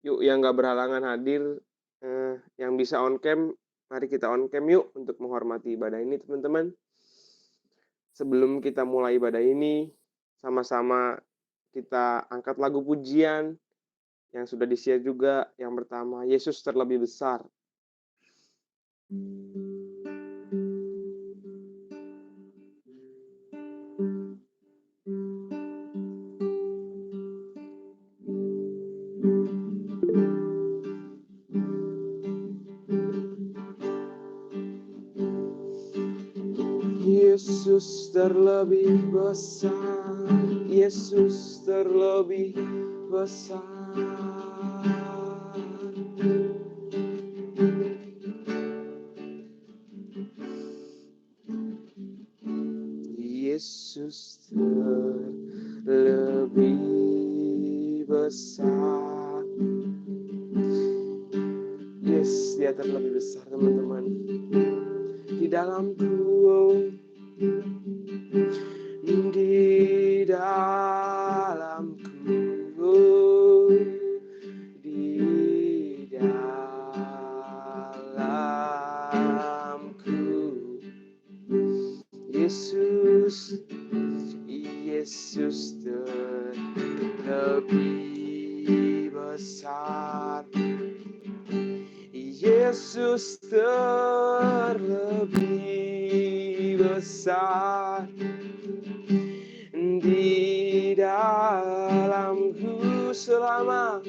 Yuk yang nggak berhalangan hadir, yang bisa on cam, mari kita on cam yuk untuk menghormati ibadah ini teman-teman. Sebelum kita mulai ibadah ini, sama-sama kita angkat lagu pujian yang sudah di-share juga. Yang pertama, Yesus terlebih besar. Yesus terlebih besar, Yesus terlebih besar. Yesus terlebih besar. Yes, dia terlebih besar teman-teman. Di dalamku, di dalamku, di dalamku. Yesus, Yesus terlebih besar. Yesus terlebih besar. Di dalamku selamanya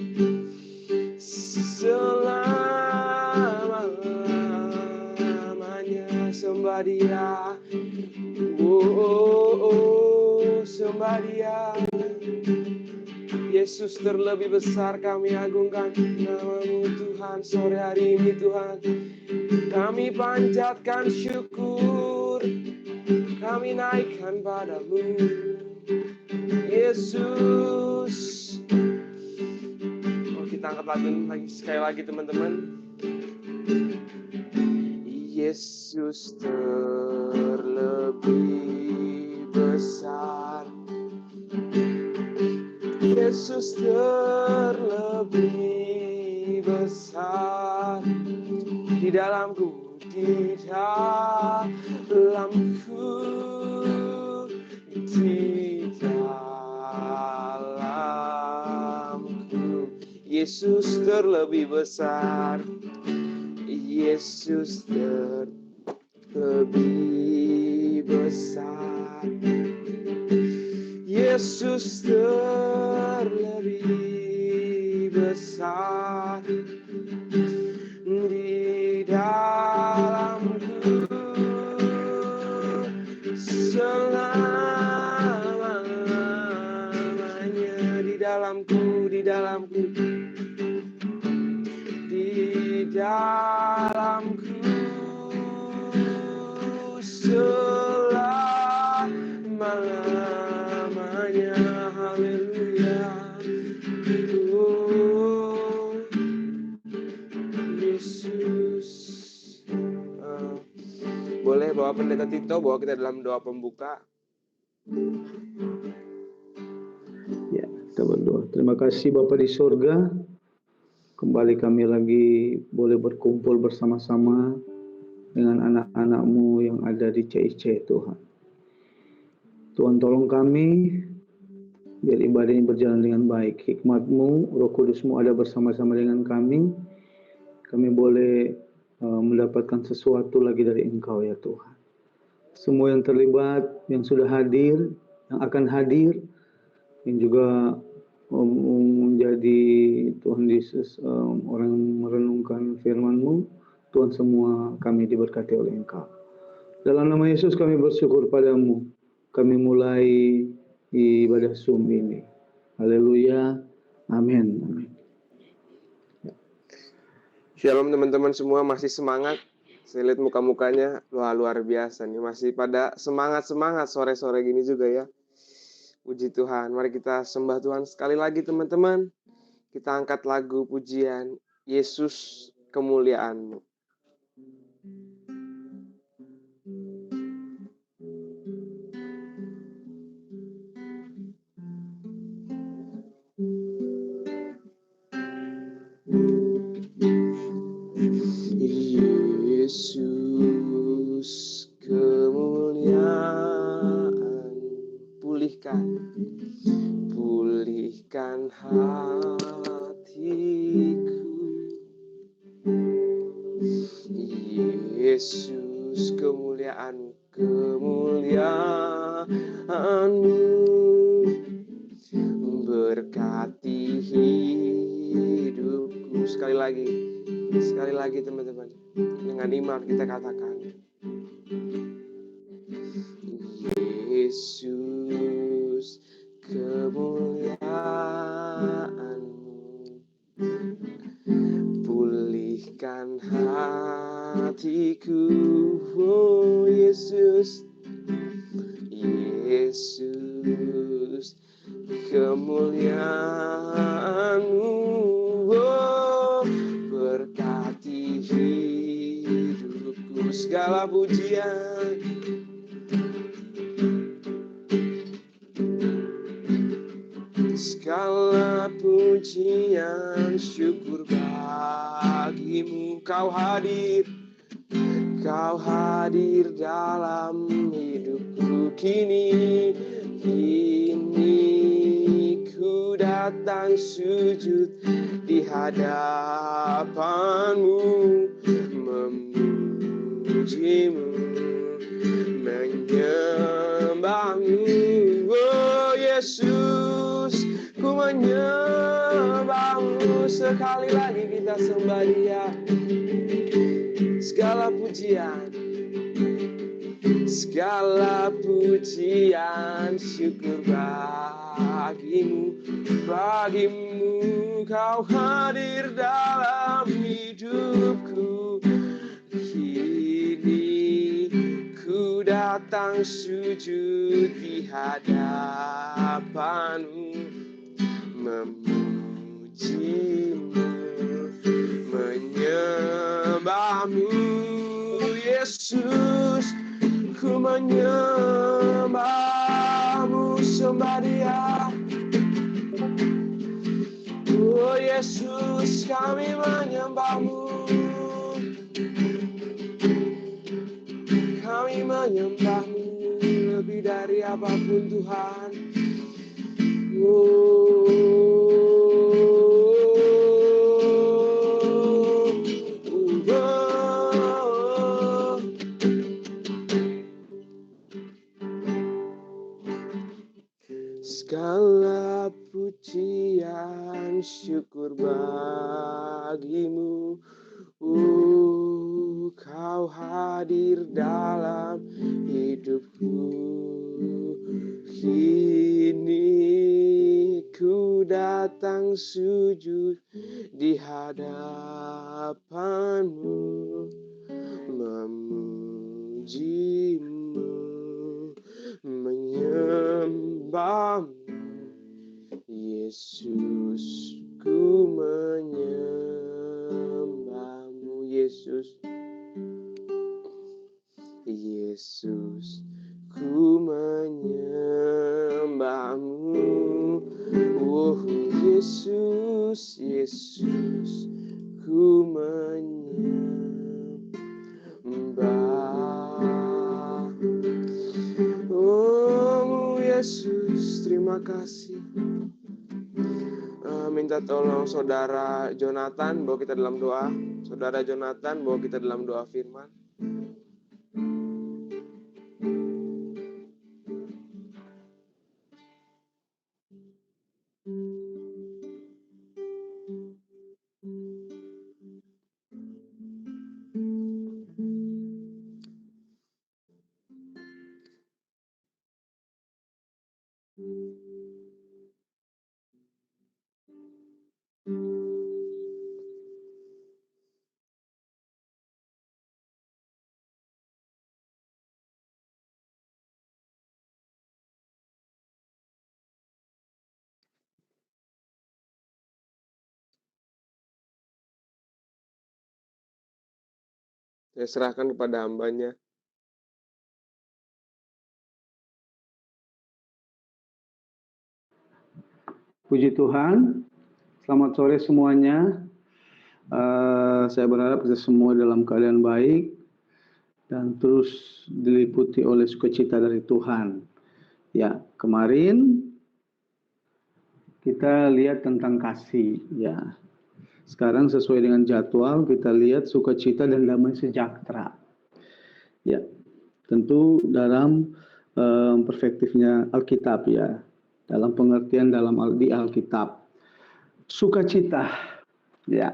sembah Dia. Sembah Dia. Yesus terlebih besar, kami agungkan nama-Mu Tuhan sore hari ini Tuhan. Kami panjatkan syukur, kami naikkan padamu Yesus. Kita angkat lagu lagi sekali lagi teman-teman. Yesus terlebih besar. Yesus terlebih besar. Di dalamku, di dalamku, di dalamku. Yesus terlebih besar. Yesus terlebih besar. Yesus terlebih besar. Di dalamku selamanya. Di dalamku, di dalamku, di dalamku selamanya. Haleluya. Yesus. Boleh bawa Pendeta Tito, bawa kita dalam doa pembuka. Ya, kita berdoa. Terima kasih Bapa di surga. Kembali kami lagi boleh berkumpul bersama-sama dengan anak-anak-Mu yang ada di CIC Tuhan. Tuhan tolong kami, biar ibadah ini berjalan dengan baik. Hikmat-Mu, Roh Kudus-Mu ada bersama-sama dengan kami. Kami boleh mendapatkan sesuatu lagi dari Engkau ya Tuhan. Semua yang terlibat, yang sudah hadir, yang akan hadir, yang juga menjadi Tuhan Yesus orang merenungkan firman-Mu, Tuhan semua kami diberkati oleh Engkau. Dalam nama Yesus kami bersyukur padamu. Kami mulai ibadah Zoom ini. Haleluya. Amin. Amin. Shalom teman-teman semua, masih semangat. Saya lihat muka-mukanya luar biasa nih, masih pada semangat-semangat sore-sore gini juga ya. Puji Tuhan, mari kita sembah Tuhan sekali lagi teman-teman. Kita angkat lagu pujian Yesus kemuliaan-Mu. Yesus, kemuliaan, pulihkan hatiku. Yesus, kemuliaan-Mu berkati hidupku. Sekali lagi teman-teman, dengan iman kita katakan, Yesus, kemuliaan-Mu pulihkan hatiku. Oh Yesus, Yesus, kemuliaan-Mu, oh, berkati hidupku. Segala pujian, segala pujian, syukur bagimu. Kau hadir dalam hidupku. Kini ku datang sujud di hadapan-Mu, memuji-Mu, menyembah-Mu. Oh Yesus, ku menyembah-Mu. Sekali lagi kita sembah Dia. Segala pujian, syukur bagimu. Kau hadir dalam hidupku. Kini ku datang sujud di hadapan-Mu, memuji-Mu, menyembah-Mu. Yesus, ku menyembah-Mu, sembah Dia. Oh Yesus, kami menyembah-Mu. Kami menyembah-Mu lebih dari apapun Tuhan. Segala pujian, syukur bagimu. Kau hadir dalam hidupku. Kini ku datang sujud di hadapan-Mu, memuji-Mu, menyembah-Mu. Yesus, ku menyembah-Mu. Yesus, ku menyembah-Mu. Oh Yesus, ku menyembah. Oh Yesus, terima kasih. Minta tolong Saudara Jonathan bawa kita dalam doa. Saudara Jonathan bawa kita dalam doa firman. Saya serahkan kepada hamba-Nya. Puji Tuhan, selamat sore semuanya. Saya berharap kita semua dalam keadaan baik dan terus diliputi oleh sukacita dari Tuhan. Ya, kemarin kita lihat tentang kasih, ya. Sekarang sesuai dengan jadwal kita lihat sukacita dan damai sejahtera. Ya, tentu dalam perspektifnya Alkitab, ya. Dalam pengertian di Alkitab. Sukacita, ya.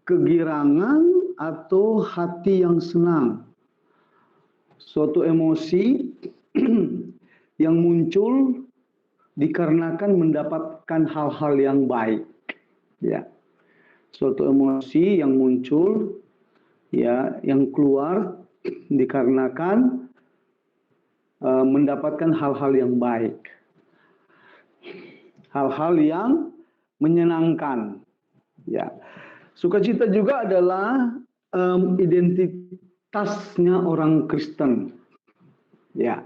Kegirangan atau hati yang senang, suatu emosi yang muncul dikarenakan mendapatkan hal-hal yang baik, ya, suatu emosi yang muncul, ya, yang keluar dikarenakan mendapatkan hal-hal yang baik, hal-hal yang menyenangkan, ya. Sukacita juga adalah identitasnya orang Kristen. Ya,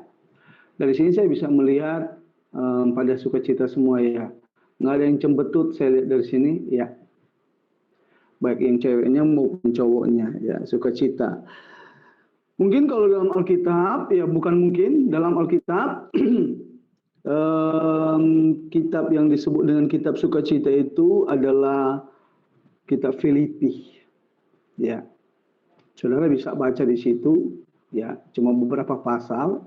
dari sini saya bisa melihat pada sukacita semua, ya. Nggak ada yang cembetut saya lihat dari sini, ya. Baik yang ceweknya maupun cowoknya, ya, sukacita. Mungkin kalau dalam Alkitab, ya bukan mungkin, dalam Alkitab kitab yang disebut dengan kitab sukacita itu adalah kitab Filipi, ya. Saudara bisa baca di situ, ya, cuma beberapa pasal,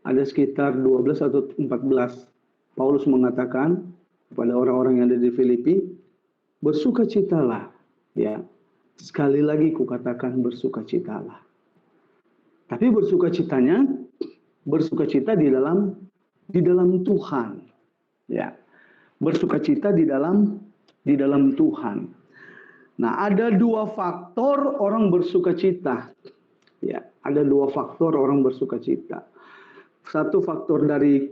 ada sekitar 12 atau 14. Paulus mengatakan kepada orang-orang yang ada di Filipi, bersukacitalah, ya. Sekali lagi kukatakan bersukacitalah. Tapi bersukacita di dalam Tuhan, ya. Bersukacita di dalam Tuhan. Nah, ada dua faktor orang bersukacita. Ya, ada dua faktor orang bersukacita. Satu faktor dari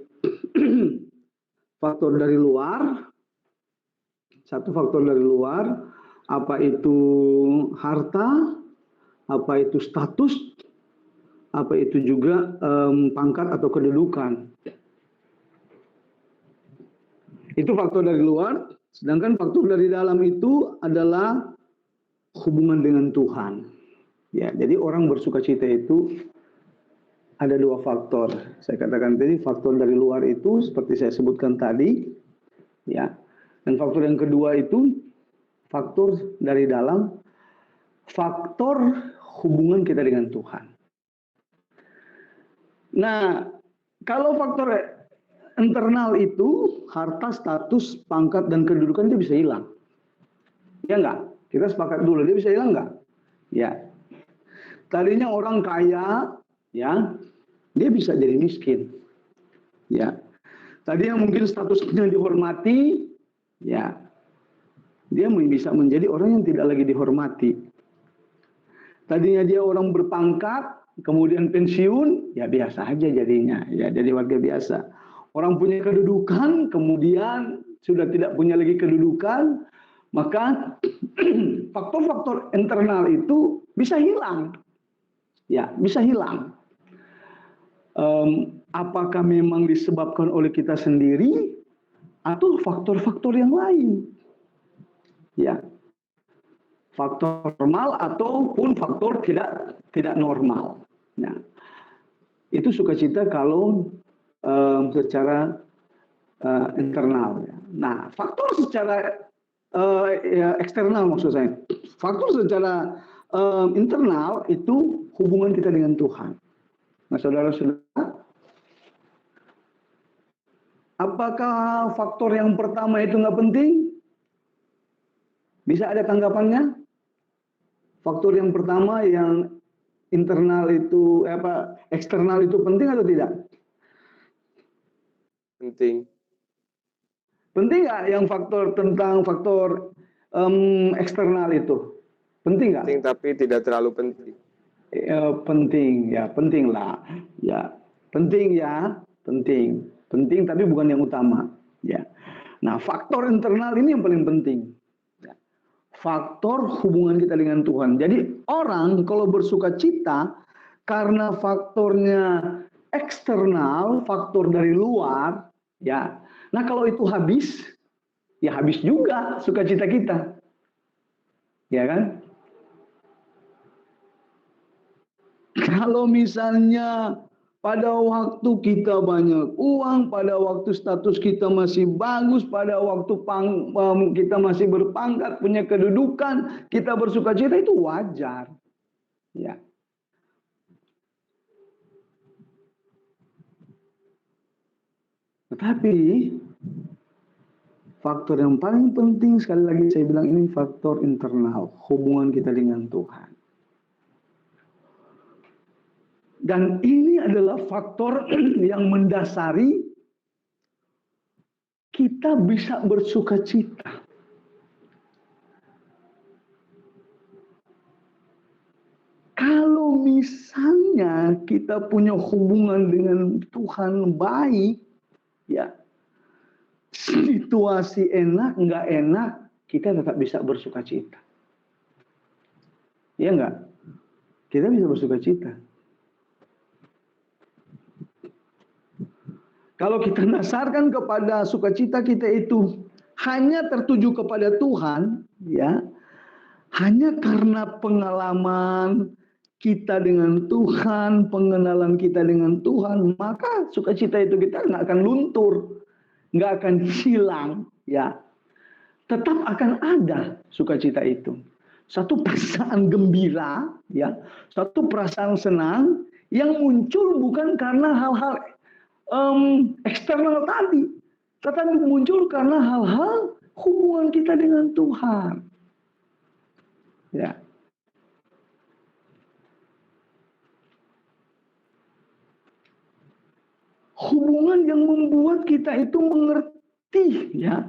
luar. Satu faktor dari luar, apa itu harta, apa itu status, apa itu juga pangkat atau kedudukan. Itu faktor dari luar, sedangkan faktor dari dalam itu adalah hubungan dengan Tuhan. Ya, jadi orang bersukacita itu ada dua faktor. Saya katakan tadi faktor dari luar itu seperti saya sebutkan tadi, ya. Dan faktor yang kedua itu faktor dari dalam, faktor hubungan kita dengan Tuhan. Nah, kalau faktor internal itu harta, status, pangkat dan kedudukan itu bisa hilang. Ya enggak? Kita sepakat dulu, dia bisa hilang nggak? Ya. Tadinya orang kaya, ya, dia bisa jadi miskin. Ya. Tadinya mungkin statusnya dihormati, ya, dia bisa menjadi orang yang tidak lagi dihormati. Tadinya dia orang berpangkat, kemudian pensiun, ya biasa aja jadinya, ya, jadi warga biasa. Orang punya kedudukan, kemudian sudah tidak punya lagi kedudukan, maka faktor-faktor internal itu bisa hilang, ya, bisa hilang. Apakah memang disebabkan oleh kita sendiri atau faktor-faktor yang lain, ya, faktor normal ataupun faktor tidak normal. Nah, itu sukacita kalau secara internal. Ya. Nah, faktor secara eksternal maksud saya. Faktor secara internal itu hubungan kita dengan Tuhan. Nah, saudara-saudara, apakah faktor yang pertama itu nggak penting? Bisa ada tanggapannya? Faktor yang pertama yang internal itu eksternal itu penting atau tidak? Penting. Penting nggak yang faktor eksternal itu? Penting nggak? Penting tapi tidak terlalu penting. Penting, ya, penting lah, ya, penting, ya, penting tapi bukan yang utama, ya. Nah, faktor internal ini yang paling penting, ya. Faktor hubungan kita dengan Tuhan. Jadi orang kalau bersukacita karena faktornya eksternal, faktor dari luar, ya. Nah, kalau itu habis, ya habis juga sukacita kita. Ya kan? Kalau misalnya pada waktu kita banyak uang, pada waktu status kita masih bagus, pada waktu kita masih berpangkat, punya kedudukan, kita bersukacita itu wajar. Ya. Tetapi faktor yang paling penting, sekali lagi saya bilang, ini faktor internal, hubungan kita dengan Tuhan. Dan ini adalah faktor yang mendasari kita bisa bersukacita. Kalau misalnya kita punya hubungan dengan Tuhan baik, ya, situasi enak, nggak enak, kita tetap bisa bersukacita. Iya nggak? Kita bisa bersukacita. Kalau kita dasarkan kepada sukacita kita itu hanya tertuju kepada Tuhan, ya, hanya karena pengalaman kita dengan Tuhan, pengenalan kita dengan Tuhan, maka sukacita itu kita nggak akan luntur, nggak akan hilang, ya. Tetap akan ada sukacita itu. Satu perasaan gembira, ya, satu perasaan senang yang muncul bukan karena hal-hal eksternal tadi, tetapi muncul karena hal-hal hubungan kita dengan Tuhan. Ya. Hubungan yang membuat kita itu mengerti, ya,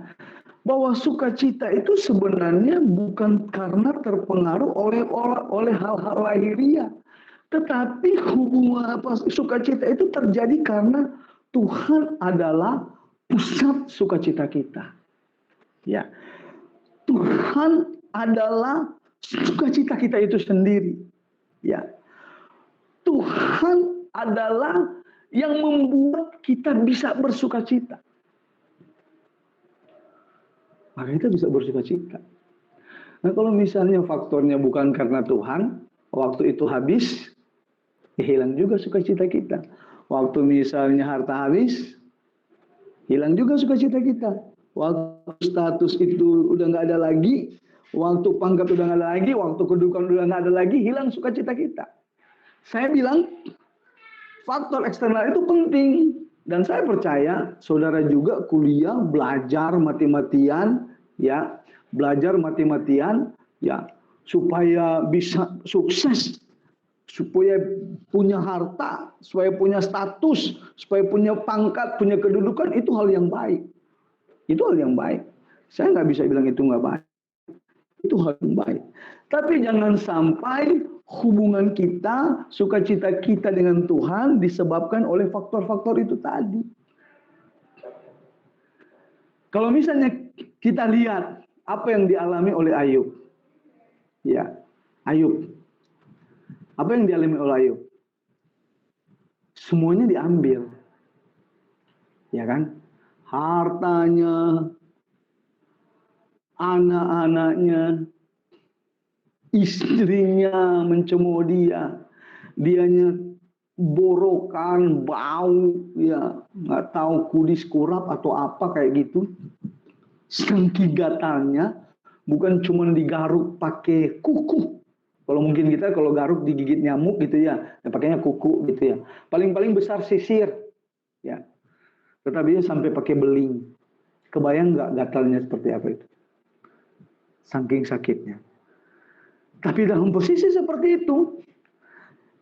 bahwa sukacita itu sebenarnya bukan karena terpengaruh oleh hal-hal lahiriah, tetapi hubungan sukacita itu terjadi karena Tuhan adalah pusat sukacita kita. Ya. Tuhan adalah sukacita kita itu sendiri. Ya. Tuhan adalah yang membuat kita bisa bersukacita. Maka kita bisa bersukacita. Nah, kalau misalnya faktornya bukan karena Tuhan, waktu itu habis, ya hilang juga sukacita kita. Waktu misalnya harta habis, hilang juga sukacita kita. Waktu status itu udah nggak ada lagi, waktu pangkat udah nggak ada lagi, waktu kedudukan udah nggak ada lagi, hilang sukacita kita. Saya bilang faktor eksternal itu penting, dan saya percaya saudara juga kuliah, belajar mati-matian, ya, belajar mati-matian, ya, supaya bisa sukses, supaya punya harta, supaya punya status, supaya punya pangkat, punya kedudukan, itu hal yang baik. Itu hal yang baik. Saya nggak bisa bilang itu nggak baik. Itu hal yang baik. Tapi jangan sampai hubungan kita, sukacita kita dengan Tuhan disebabkan oleh faktor-faktor itu tadi. Kalau misalnya kita lihat apa yang dialami oleh Ayub. Ya, Ayub. Apa yang dialami oleh Ayub? Semuanya diambil. Ya kan? Hartanya, anak-anaknya, istrinya mencemooh dia, dianya borokan, bau, ya nggak tahu kudis kurap atau apa kayak gitu. Saking gatalnya, bukan cuma digaruk pakai kuku. Kalau mungkin kita kalau garuk digigit nyamuk gitu ya, pakainya kuku gitu ya. Paling-paling besar sisir, ya. Tetapi dia sampai pakai beling. Kebayang nggak gatalnya seperti apa itu? Saking sakitnya. Tapi dalam posisi seperti itu,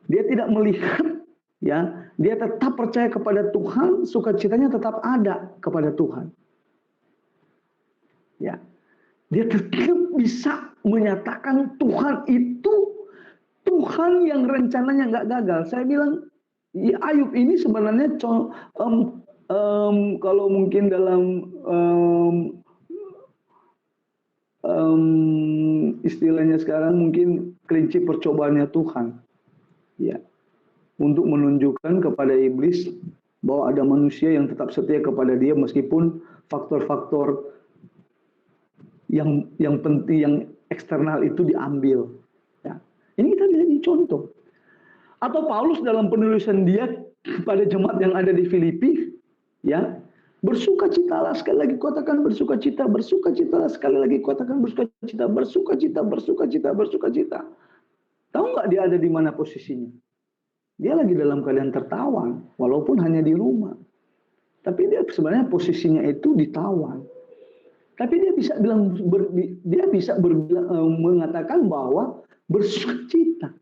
dia tidak melihat, ya, dia tetap percaya kepada Tuhan, sukacitanya tetap ada kepada Tuhan. Ya, dia tetap bisa menyatakan Tuhan itu Tuhan yang rencananya nggak gagal. Saya bilang, ya, Ayub ini sebenarnya kalau mungkin dalam istilahnya sekarang mungkin kelinci percobaannya Tuhan, ya, untuk menunjukkan kepada iblis bahwa ada manusia yang tetap setia kepada dia meskipun faktor-faktor yang penting, yang eksternal itu diambil. Ya. Ini kita bisa jadi contoh. Atau Paulus dalam penulisan dia kepada jemaat yang ada di Filipi, ya, bersukacitalah, sekali lagi katakan bersukacita, bersukacitalah, sekali lagi katakan bersukacita, bersukacita, bersukacita, bersukacita. Tahu nggak dia ada di mana posisinya? Dia lagi dalam keadaan tertawan, walaupun hanya di rumah. Tapi dia sebenarnya posisinya itu ditawan. Tapi dia bisa mengatakan bahwa bersukacita.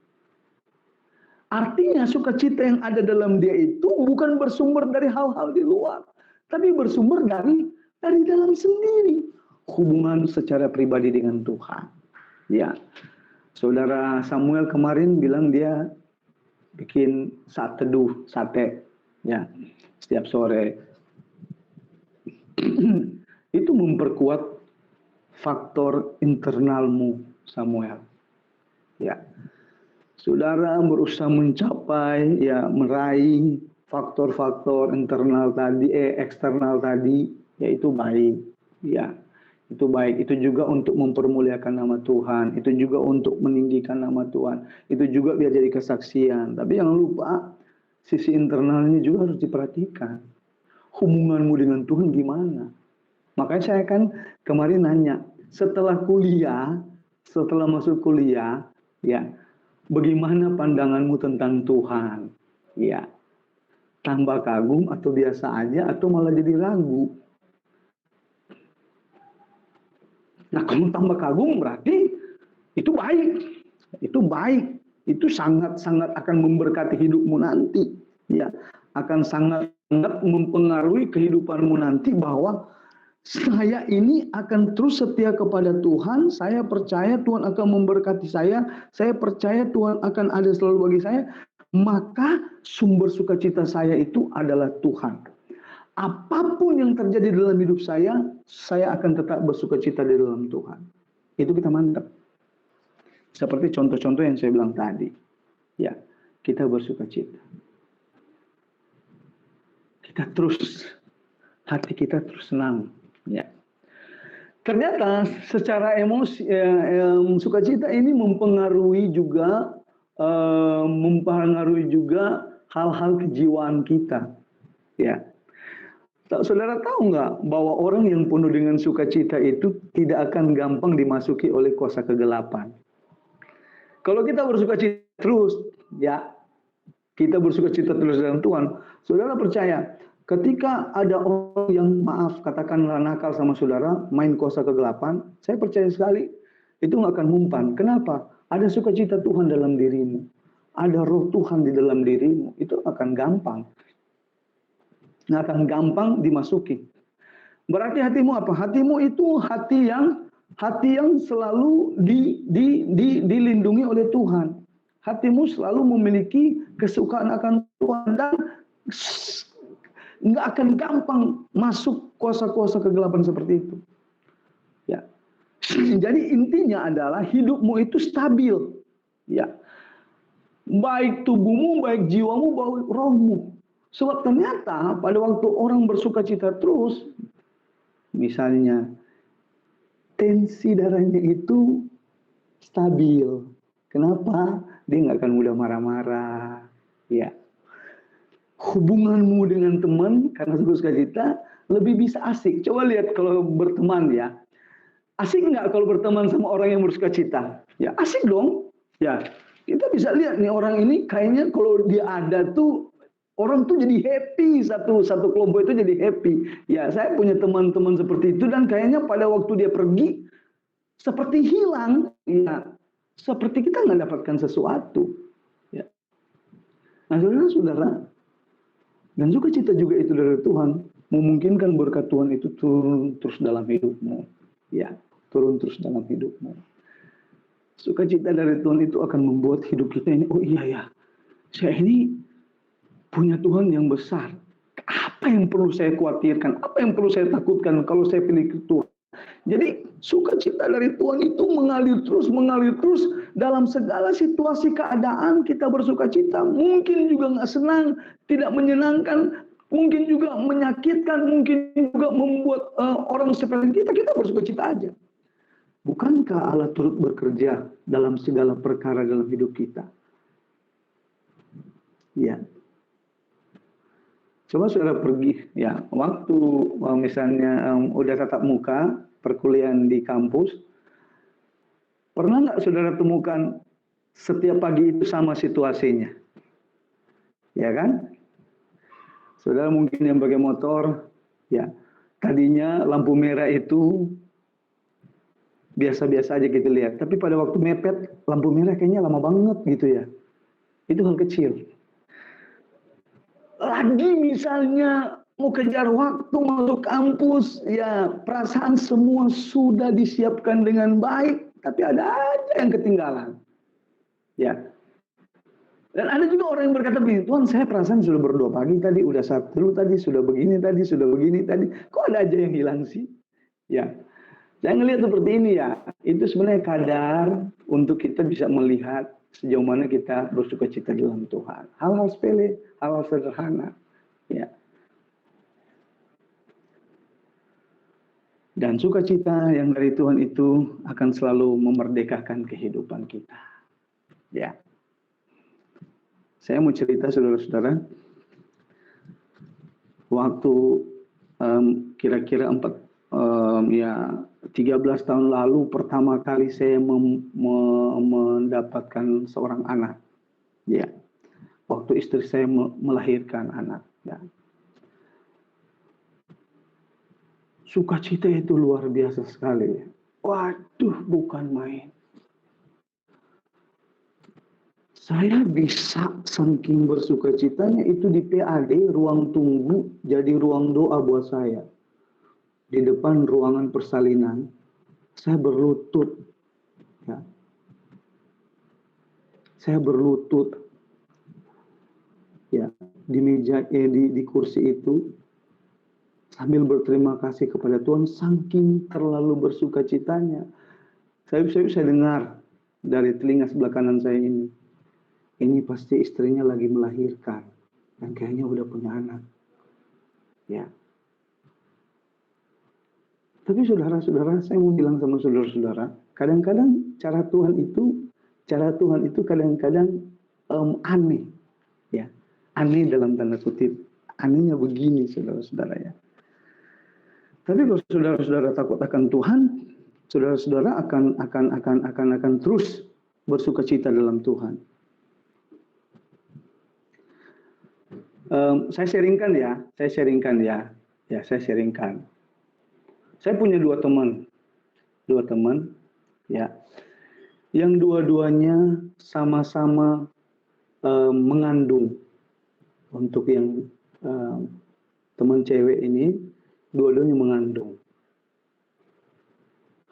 Artinya sukacita yang ada dalam dia itu bukan bersumber dari hal-hal di luar, tapi bersumber dari dalam sendiri. Hubungan secara pribadi dengan Tuhan. Ya, Saudara Samuel kemarin bilang dia bikin saat teduh, sate, ya, setiap sore. Itu memperkuat faktor internalmu, Samuel. Ya. Saudara berusaha mencapai, ya, meraih faktor-faktor eksternal tadi, yaitu baik. Ya, itu baik. Itu juga untuk mempermuliakan nama Tuhan. Itu juga untuk meninggikan nama Tuhan. Itu juga biar jadi kesaksian. Tapi jangan lupa, sisi internalnya juga harus diperhatikan. Hubunganmu dengan Tuhan gimana? Makanya saya kan kemarin nanya, setelah masuk kuliah, ya, bagaimana pandanganmu tentang Tuhan? Ya, tambah kagum atau biasa aja atau malah jadi ragu? Nah, kalau tambah kagum berarti itu baik. Itu baik. Itu sangat-sangat akan memberkati hidupmu nanti. Ya, akan sangat mempengaruhi kehidupanmu nanti bahwa saya ini akan terus setia kepada Tuhan, saya percaya Tuhan akan memberkati saya percaya Tuhan akan ada selalu bagi saya, maka sumber sukacita saya itu adalah Tuhan. Apapun yang terjadi dalam hidup saya akan tetap bersukacita di dalam Tuhan. Itu kita mantap. Seperti contoh-contoh yang saya bilang tadi. Ya, kita bersukacita. Hati kita terus senang. Ya. Ternyata secara emosi sukacita ini mempengaruhi juga hal-hal kejiwaan kita. Ya. Saudara tahu nggak bahwa orang yang penuh dengan sukacita itu tidak akan gampang dimasuki oleh kuasa kegelapan. Kalau kita bersukacita terus, ya, kita bersukacita terus dalam Tuhan, saudara percaya, ketika ada orang yang katakanlah nakal sama saudara, main kuasa kegelapan, saya percaya sekali itu nggak akan mempan. Kenapa? Ada sukacita Tuhan dalam dirimu, ada roh Tuhan di dalam dirimu, itu akan gampang, nggak akan gampang dimasuki. Berarti hatimu apa? Hatimu itu hati yang selalu dilindungi oleh Tuhan. Hatimu selalu memiliki kesukaan akan Tuhan dan nggak akan gampang masuk kuasa-kuasa kegelapan seperti itu. Ya. Jadi intinya adalah hidupmu itu stabil. Ya. Baik tubuhmu, baik jiwamu, baik rohmu. Sebab ternyata pada waktu orang bersukacita terus, misalnya tensi darahnya itu stabil. Kenapa? Dia nggak akan mudah marah-marah. Ya. Hubunganmu dengan teman karena sukacita lebih bisa asik. Coba lihat kalau berteman, ya. Asik nggak kalau berteman sama orang yang bersukacita? Ya, asik dong. Ya, kita bisa lihat nih orang ini kayaknya kalau dia ada tuh orang tuh jadi happy, satu kelompok itu jadi happy. Ya, saya punya teman-teman seperti itu dan kayaknya pada waktu dia pergi seperti hilang. Ya, seperti kita nggak dapatkan sesuatu. Ya. Nah, saudara, dan sukacita juga itu dari Tuhan, memungkinkan berkat Tuhan itu turun terus dalam hidupmu. Ya, turun terus dalam hidupmu. Sukacita dari Tuhan itu akan membuat hidup kita ini, oh iya ya, saya ini punya Tuhan yang besar. Apa yang perlu saya khawatirkan? Apa yang perlu saya takutkan kalau saya pilih Tuhan? Jadi sukacita dari Tuhan itu mengalir terus dalam segala situasi keadaan kita bersukacita. Mungkin juga nggak senang, tidak menyenangkan, mungkin juga menyakitkan, mungkin juga membuat orang seperti kita bersukacita aja. Bukankah Allah turut bekerja dalam segala perkara dalam hidup kita? Ya. Coba saudara pergi, ya, waktu misalnya udah tatap muka, perkuliahan di kampus, pernah nggak saudara temukan setiap pagi itu sama situasinya? Ya kan? Saudara mungkin yang pakai motor, ya, tadinya lampu merah itu biasa-biasa aja kita lihat, tapi pada waktu mepet, lampu merah kayaknya lama banget gitu ya. Itu hal kecil. Lagi misalnya mau kejar waktu masuk kampus, ya perasaan semua sudah disiapkan dengan baik, tapi ada aja yang ketinggalan. Ya. Dan ada juga orang yang berkata begini, Tuhan saya perasaan sudah berdoa pagi tadi, udah saat dulu tadi, sudah begini tadi, kok ada aja yang hilang sih? Ya. Saya ngelihat seperti ini ya, itu sebenarnya kadar untuk kita bisa melihat sejauh mana kita bersuka cita dalam Tuhan. Hal-hal sepele, hal-hal sederhana. Ya. Dan sukacita yang dari Tuhan itu akan selalu memerdekakan kehidupan kita. Ya. Saya mau cerita saudara-saudara, waktu kira-kira 13 tahun lalu pertama kali saya mendapatkan seorang anak. Ya. Waktu istri saya melahirkan anak. Ya. Sukacita itu luar biasa sekali. Waduh, bukan main. Saya bisa saking bersukacitanya itu di PAD, ruang tunggu, jadi ruang doa buat saya. Di depan ruangan persalinan, saya berlutut. Ya. Saya berlutut. Ya, di meja, di kursi itu, sambil berterima kasih kepada Tuhan, saking terlalu bersukacitanya. Saya dengar dari telinga sebelah kanan saya ini pasti istrinya lagi melahirkan dan kayaknya udah punya anak. Ya. Tapi saudara-saudara, saya mau bilang sama saudara-saudara, kadang-kadang cara Tuhan itu kadang-kadang aneh. Ya. Aneh dalam tanda kutip. Anehnya begini saudara-saudara ya. Tapi kalau saudara-saudara takut akan Tuhan, saudara-saudara akan terus bersukacita dalam Tuhan. Saya sharingkan. Saya punya dua teman, ya, yang dua-duanya sama-sama mengandung. Untuk yang teman cewek ini, dua-duanya mengandung,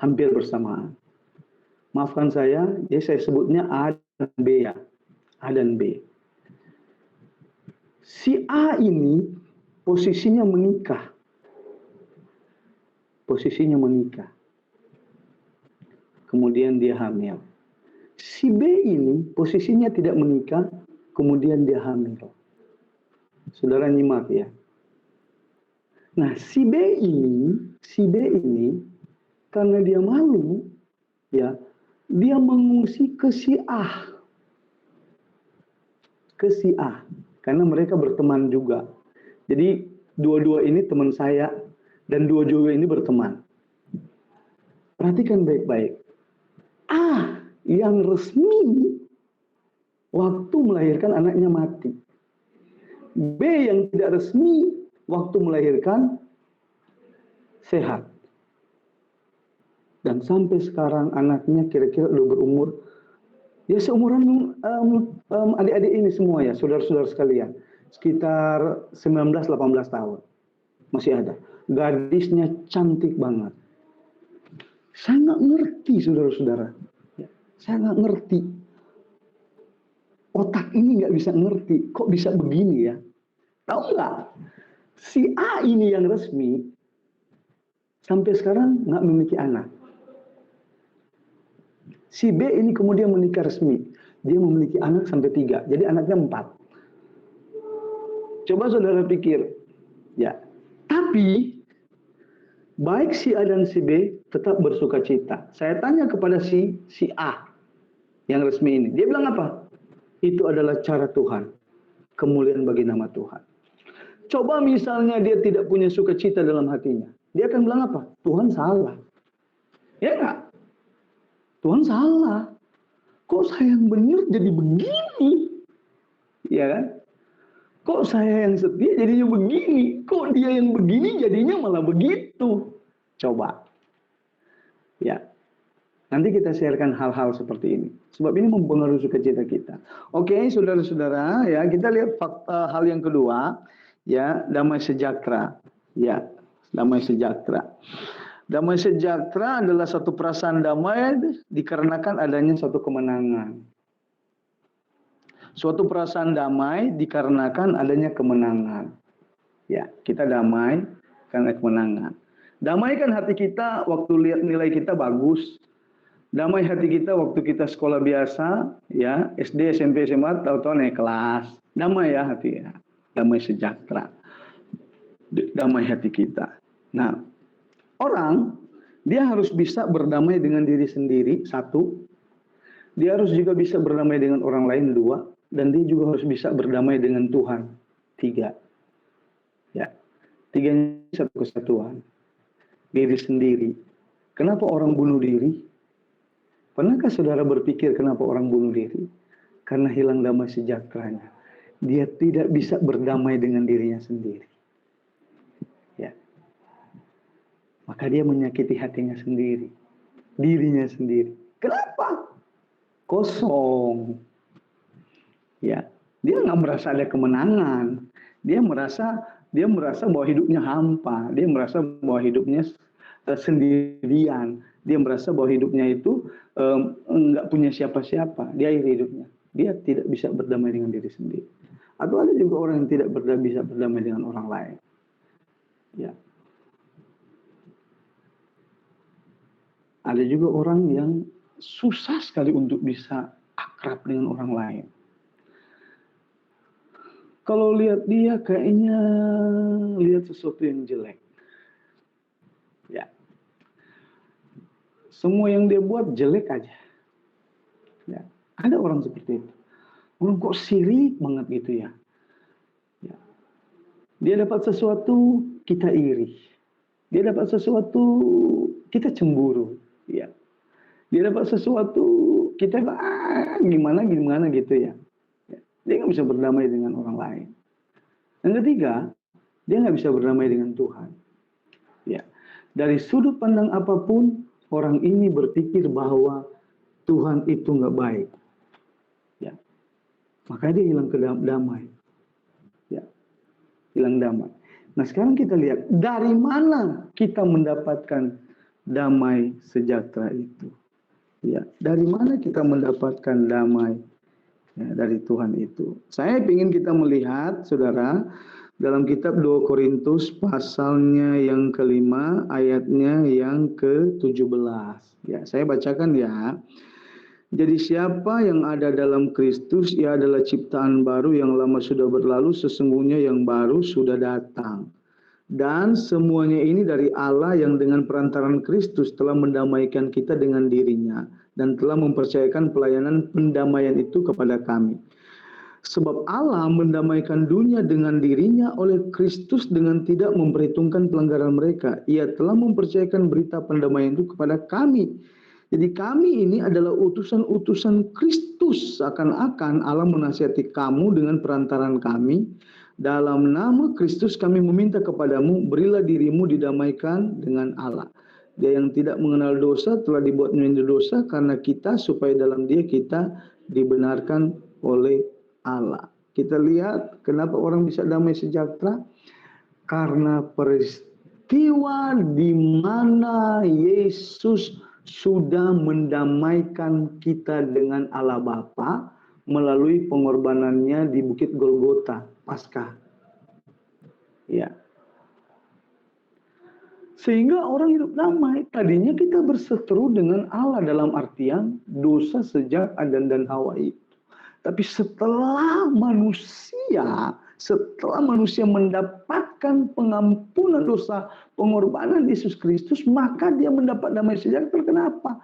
hampir bersamaan. Maafkan saya, saya sebutnya A dan B ya, A dan B. Si A ini posisinya menikah. Kemudian dia hamil. Si B ini posisinya tidak menikah, kemudian dia hamil. Saudara nyimak ya. Nah, si B ini karena dia malu, ya, dia mengungsi ke si A. Karena mereka berteman juga. Jadi dua-dua ini teman saya dan dua-dua ini berteman. Perhatikan baik-baik. A yang resmi waktu melahirkan anaknya mati. B yang tidak resmi waktu melahirkan sehat. Dan sampai sekarang anaknya kira-kira udah berumur, ya seumuran adik-adik ini semua ya, saudara-saudara sekalian. Sekitar 19-18 tahun. Masih ada. Gadisnya cantik banget. Saya nggak ngerti saudara-saudara. Saya nggak ngerti. Otak ini nggak bisa ngerti. Kok bisa begini ya? Tahu nggak? Si A ini yang resmi sampai sekarang nggak memiliki anak. Si B ini kemudian menikah resmi. Dia memiliki anak sampai 3. Jadi anaknya 4. Coba saudara pikir. Ya. Tapi baik si A dan si B tetap bersuka cita. Saya tanya kepada si A yang resmi ini, dia bilang apa? Itu adalah cara Tuhan, kemuliaan bagi nama Tuhan. Coba misalnya dia tidak punya sukacita dalam hatinya, dia akan bilang apa? Tuhan salah. Ya enggak? Tuhan salah. Kok saya yang benar jadi begini? Ya kan? Kok saya yang setia jadinya begini? Kok dia yang begini jadinya malah begitu? Coba. Ya. Nanti kita sharekan hal-hal seperti ini. Sebab ini mempengaruhi sukacita kita. Oke, saudara-saudara, ya, kita lihat fakta hal yang kedua, ya, damai sejahtera. Ya, damai sejahtera. Damai sejahtera adalah satu perasaan damai dikarenakan adanya satu kemenangan. Suatu perasaan damai dikarenakan adanya kemenangan. Ya, kita damai karena kemenangan. Damaikan hati kita waktu lihat nilai kita bagus. Damai hati kita waktu kita sekolah biasa, ya, SD, SMP, SMA, tahu-tahu naik kelas. Damai ya hati ya. Damai sejahtera. Damai hati kita. Nah, orang, dia harus bisa berdamai dengan diri sendiri, satu. Dia harus juga bisa berdamai dengan orang lain, dua. Dan dia juga harus bisa berdamai dengan Tuhan, tiga. Ya, tiganya satu kesatuan. Diri sendiri. Kenapa orang bunuh diri? Pernahkah saudara berpikir kenapa orang bunuh diri? Karena hilang damai sejahteranya. Dia tidak bisa berdamai dengan dirinya sendiri. Ya. Maka dia menyakiti hatinya sendiri. Dirinya sendiri. Kenapa? Kosong. Ya. Dia nggak merasa ada kemenangan. Dia merasa bahwa hidupnya hampa. Dia merasa bahwa hidupnya sendirian. Dia merasa bahwa hidupnya itu nggak punya siapa-siapa. Dia akhir hidupnya. Dia tidak bisa berdamai dengan diri sendiri. Atau ada juga orang yang tidak bisa berdamai dengan orang lain. Ya. Ada juga orang yang susah sekali untuk bisa akrab dengan orang lain. Kalau lihat dia kayaknya lihat sesuatu yang jelek. Ya. Semua yang dia buat jelek aja. Ya. Ada orang seperti itu. Orang kok sirik banget gitu ya. Ya. Dia dapat sesuatu, kita iri. Dia dapat sesuatu, kita cemburu. Ya. Dia dapat sesuatu, kita gimana gitu ya. Ya. Dia nggak bisa berdamai dengan orang lain. Yang ketiga, dia nggak bisa berdamai dengan Tuhan. Ya. Dari sudut pandang apapun, orang ini berpikir bahwa Tuhan itu nggak baik. Ya. Makanya dia hilang damai. Ya. Hilang damai. Nah sekarang kita lihat, dari mana kita mendapatkan damai sejahtera itu? Ya. Dari mana kita mendapatkan damai? Ya, dari Tuhan itu. Saya ingin kita melihat, saudara, dalam kitab 2 Korintus pasalnya yang kelima, ayatnya yang ke-17. Ya, saya bacakan ya. Jadi siapa yang ada dalam Kristus, ia adalah ciptaan baru, yang lama sudah berlalu, sesungguhnya yang baru sudah datang. Dan semuanya ini dari Allah yang dengan perantaran Kristus telah mendamaikan kita dengan dirinya dan telah mempercayakan pelayanan pendamaian itu kepada kami. Sebab Allah mendamaikan dunia dengan dirinya oleh Kristus dengan tidak memperhitungkan pelanggaran mereka. Ia telah mempercayakan berita pendamaian itu kepada kami. Jadi kami ini adalah utusan-utusan Kristus. Seakan-akan Allah menasihati kamu dengan perantaran kami. Dalam nama Kristus kami meminta kepadamu, berilah dirimu didamaikan dengan Allah. Dia yang tidak mengenal dosa telah dibuat menjadi dosa karena kita, supaya dalam dia kita dibenarkan oleh Allah. Kita lihat kenapa orang bisa damai sejahtera. Karena peristiwa di mana Yesus sudah mendamaikan kita dengan Allah Bapa melalui pengorbanannya di Bukit Golgota, Paskah. Ya. Sehingga orang hidup damai. Tadinya kita berseteru dengan Allah dalam artian dosa sejak Adam dan Hawa itu. Tapi setelah manusia, Setelah manusia mendapatkan pengampunan dosa, pengorbanan Yesus Kristus, maka dia mendapat damai sejahtera. Kenapa?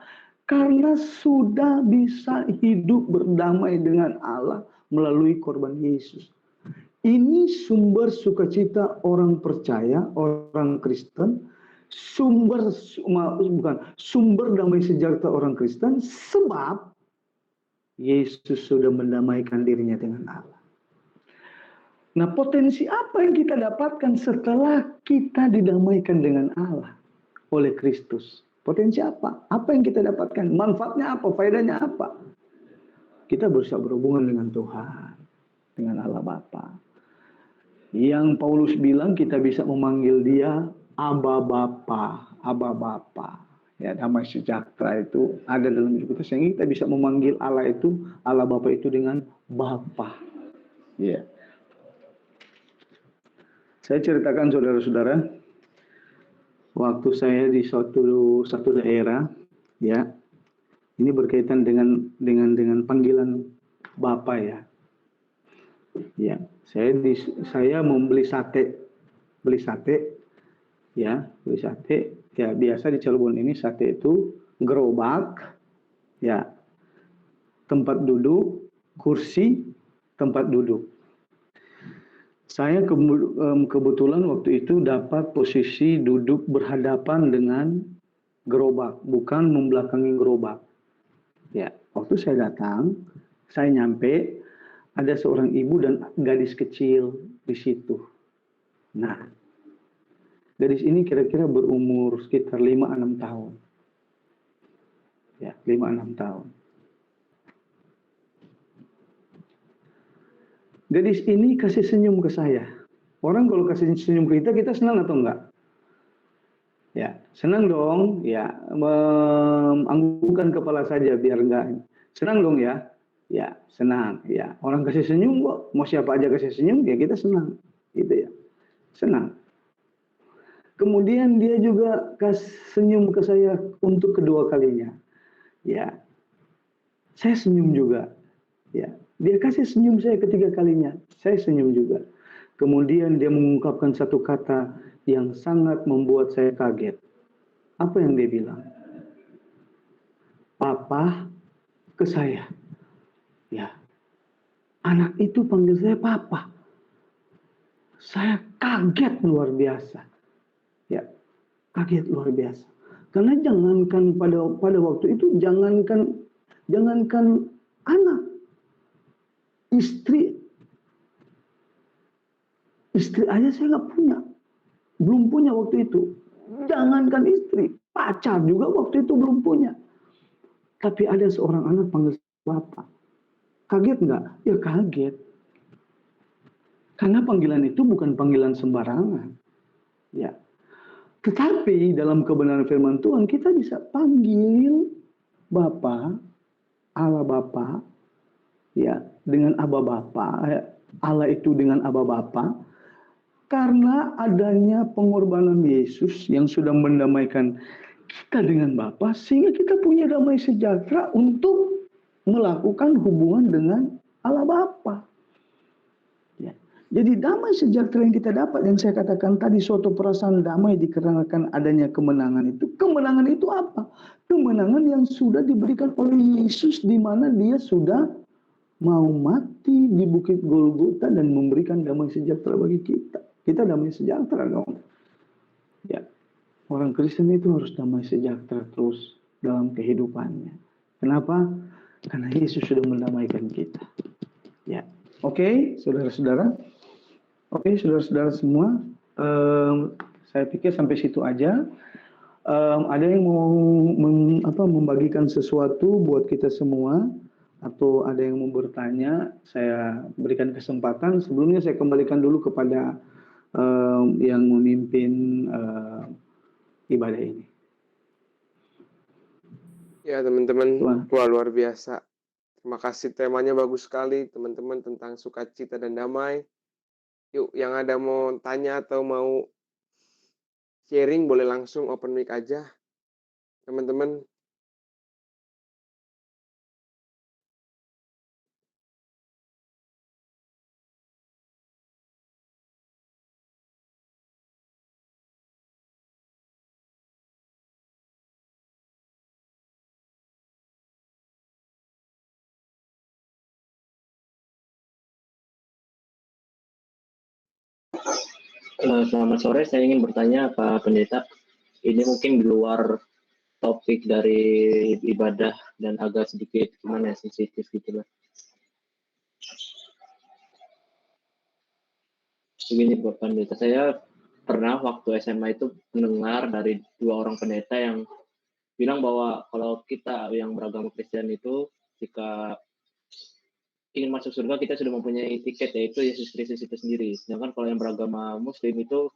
Karena sudah bisa hidup berdamai dengan Allah melalui korban Yesus. Ini sumber sukacita orang percaya, orang Kristen, sumber damai sejahtera orang Kristen, sebab Yesus sudah mendamaikan dirinya dengan Allah. Nah, potensi apa yang kita dapatkan setelah kita didamaikan dengan Allah oleh Kristus? Potensi apa? Apa yang kita dapatkan? Manfaatnya apa? Faedahnya apa? Kita bisa berhubungan dengan Tuhan, dengan Allah Bapa. Yang Paulus bilang kita bisa memanggil dia Aba Bapa, Aba Bapa. Ya, damai sejahtera itu ada dalam hidup kita sehingga kita bisa memanggil Allah itu, Allah Bapa itu dengan Bapa. Ya. Saya ceritakan saudara-saudara, waktu saya di satu daerah, ya, ini berkaitan dengan panggilan Bapa ya. Ya, saya membeli sate, ya, ya biasa di Cirebon ini sate itu gerobak, ya, tempat duduk, kursi, tempat duduk. Saya kebetulan waktu itu dapat posisi duduk berhadapan dengan gerobak, bukan membelakangi gerobak. Ya, waktu saya datang, saya nyampe, ada seorang ibu dan gadis kecil di situ. Nah, gadis ini kira-kira berumur sekitar 5-6 tahun. Ya, 5-6 tahun. Gadis ini kasih senyum ke saya. Orang kalau kasih senyum ke kita senang atau enggak? Ya, senang dong. Ya, menganggukkan kepala saja biar enggak. Senang dong ya. Ya, senang. Ya, orang kasih senyum kok. Mau siapa aja kasih senyum, ya kita senang. Gitu ya. Senang. Kemudian dia juga kasih senyum ke saya untuk kedua kalinya. Ya, saya senyum juga. Ya, dia kasih senyum saya ketiga kalinya. Saya senyum juga. Kemudian dia mengungkapkan satu kata yang sangat membuat saya kaget. Apa yang dia bilang? Papa ke saya. Ya, anak itu panggil saya Papa. Saya kaget luar biasa. Ya, kaget luar biasa. Karena jangankan pada waktu itu jangankan anak, istri aja saya nggak punya, belum punya waktu itu. Jangankan istri, pacar juga waktu itu belum punya. Tapi ada seorang anak panggil Bapak. Kaget nggak? Ya kaget. Karena panggilan itu bukan panggilan sembarangan. Ya. Tetapi dalam kebenaran firman Tuhan kita bisa panggil Bapa, Allah Bapa, ya, dengan Aba Bapa, Allah itu dengan Aba Bapa, karena adanya pengorbanan Yesus yang sudah mendamaikan kita dengan Bapa, sehingga kita punya damai sejahtera untuk melakukan hubungan dengan Allah Bapa. Ya. Jadi damai sejahtera yang kita dapat, yang saya katakan tadi, suatu perasaan damai dikarenakan adanya kemenangan itu. Kemenangan itu apa? Kemenangan yang sudah diberikan oleh Yesus, di mana dia sudah mau mati di Bukit Golgota dan memberikan damai sejahtera bagi kita. Kita damai sejahtera dong. Ya, orang Kristen itu harus damai sejahtera terus dalam kehidupannya. Kenapa? Karena Yesus sudah mendamaikan kita. Ya, oke, saudara-saudara. Oke, saudara-saudara semua, saya pikir sampai situ aja. Ada yang mau membagikan sesuatu buat kita semua, atau ada yang mau bertanya, saya berikan kesempatan. Sebelumnya saya kembalikan dulu kepada yang memimpin ibadah ini. Ya teman-teman, wah luar biasa. Terima kasih, temanya bagus sekali teman-teman, tentang sukacita dan damai. Yuk, yang ada mau tanya atau mau sharing boleh langsung open mic aja, teman-teman. Selamat sore, saya ingin bertanya Pak Pendeta. Ini mungkin di luar topik dari ibadah dan agak sedikit gimana ya, sensitif gitu lah. Begini Pak Pendeta, saya pernah waktu SMA itu mendengar dari 2 orang pendeta yang bilang bahwa kalau kita yang beragama Kristen itu jika ingin masuk surga kita sudah mempunyai tiket, yaitu Yesus Kristus itu sendiri. Sedangkan kalau yang beragama Muslim itu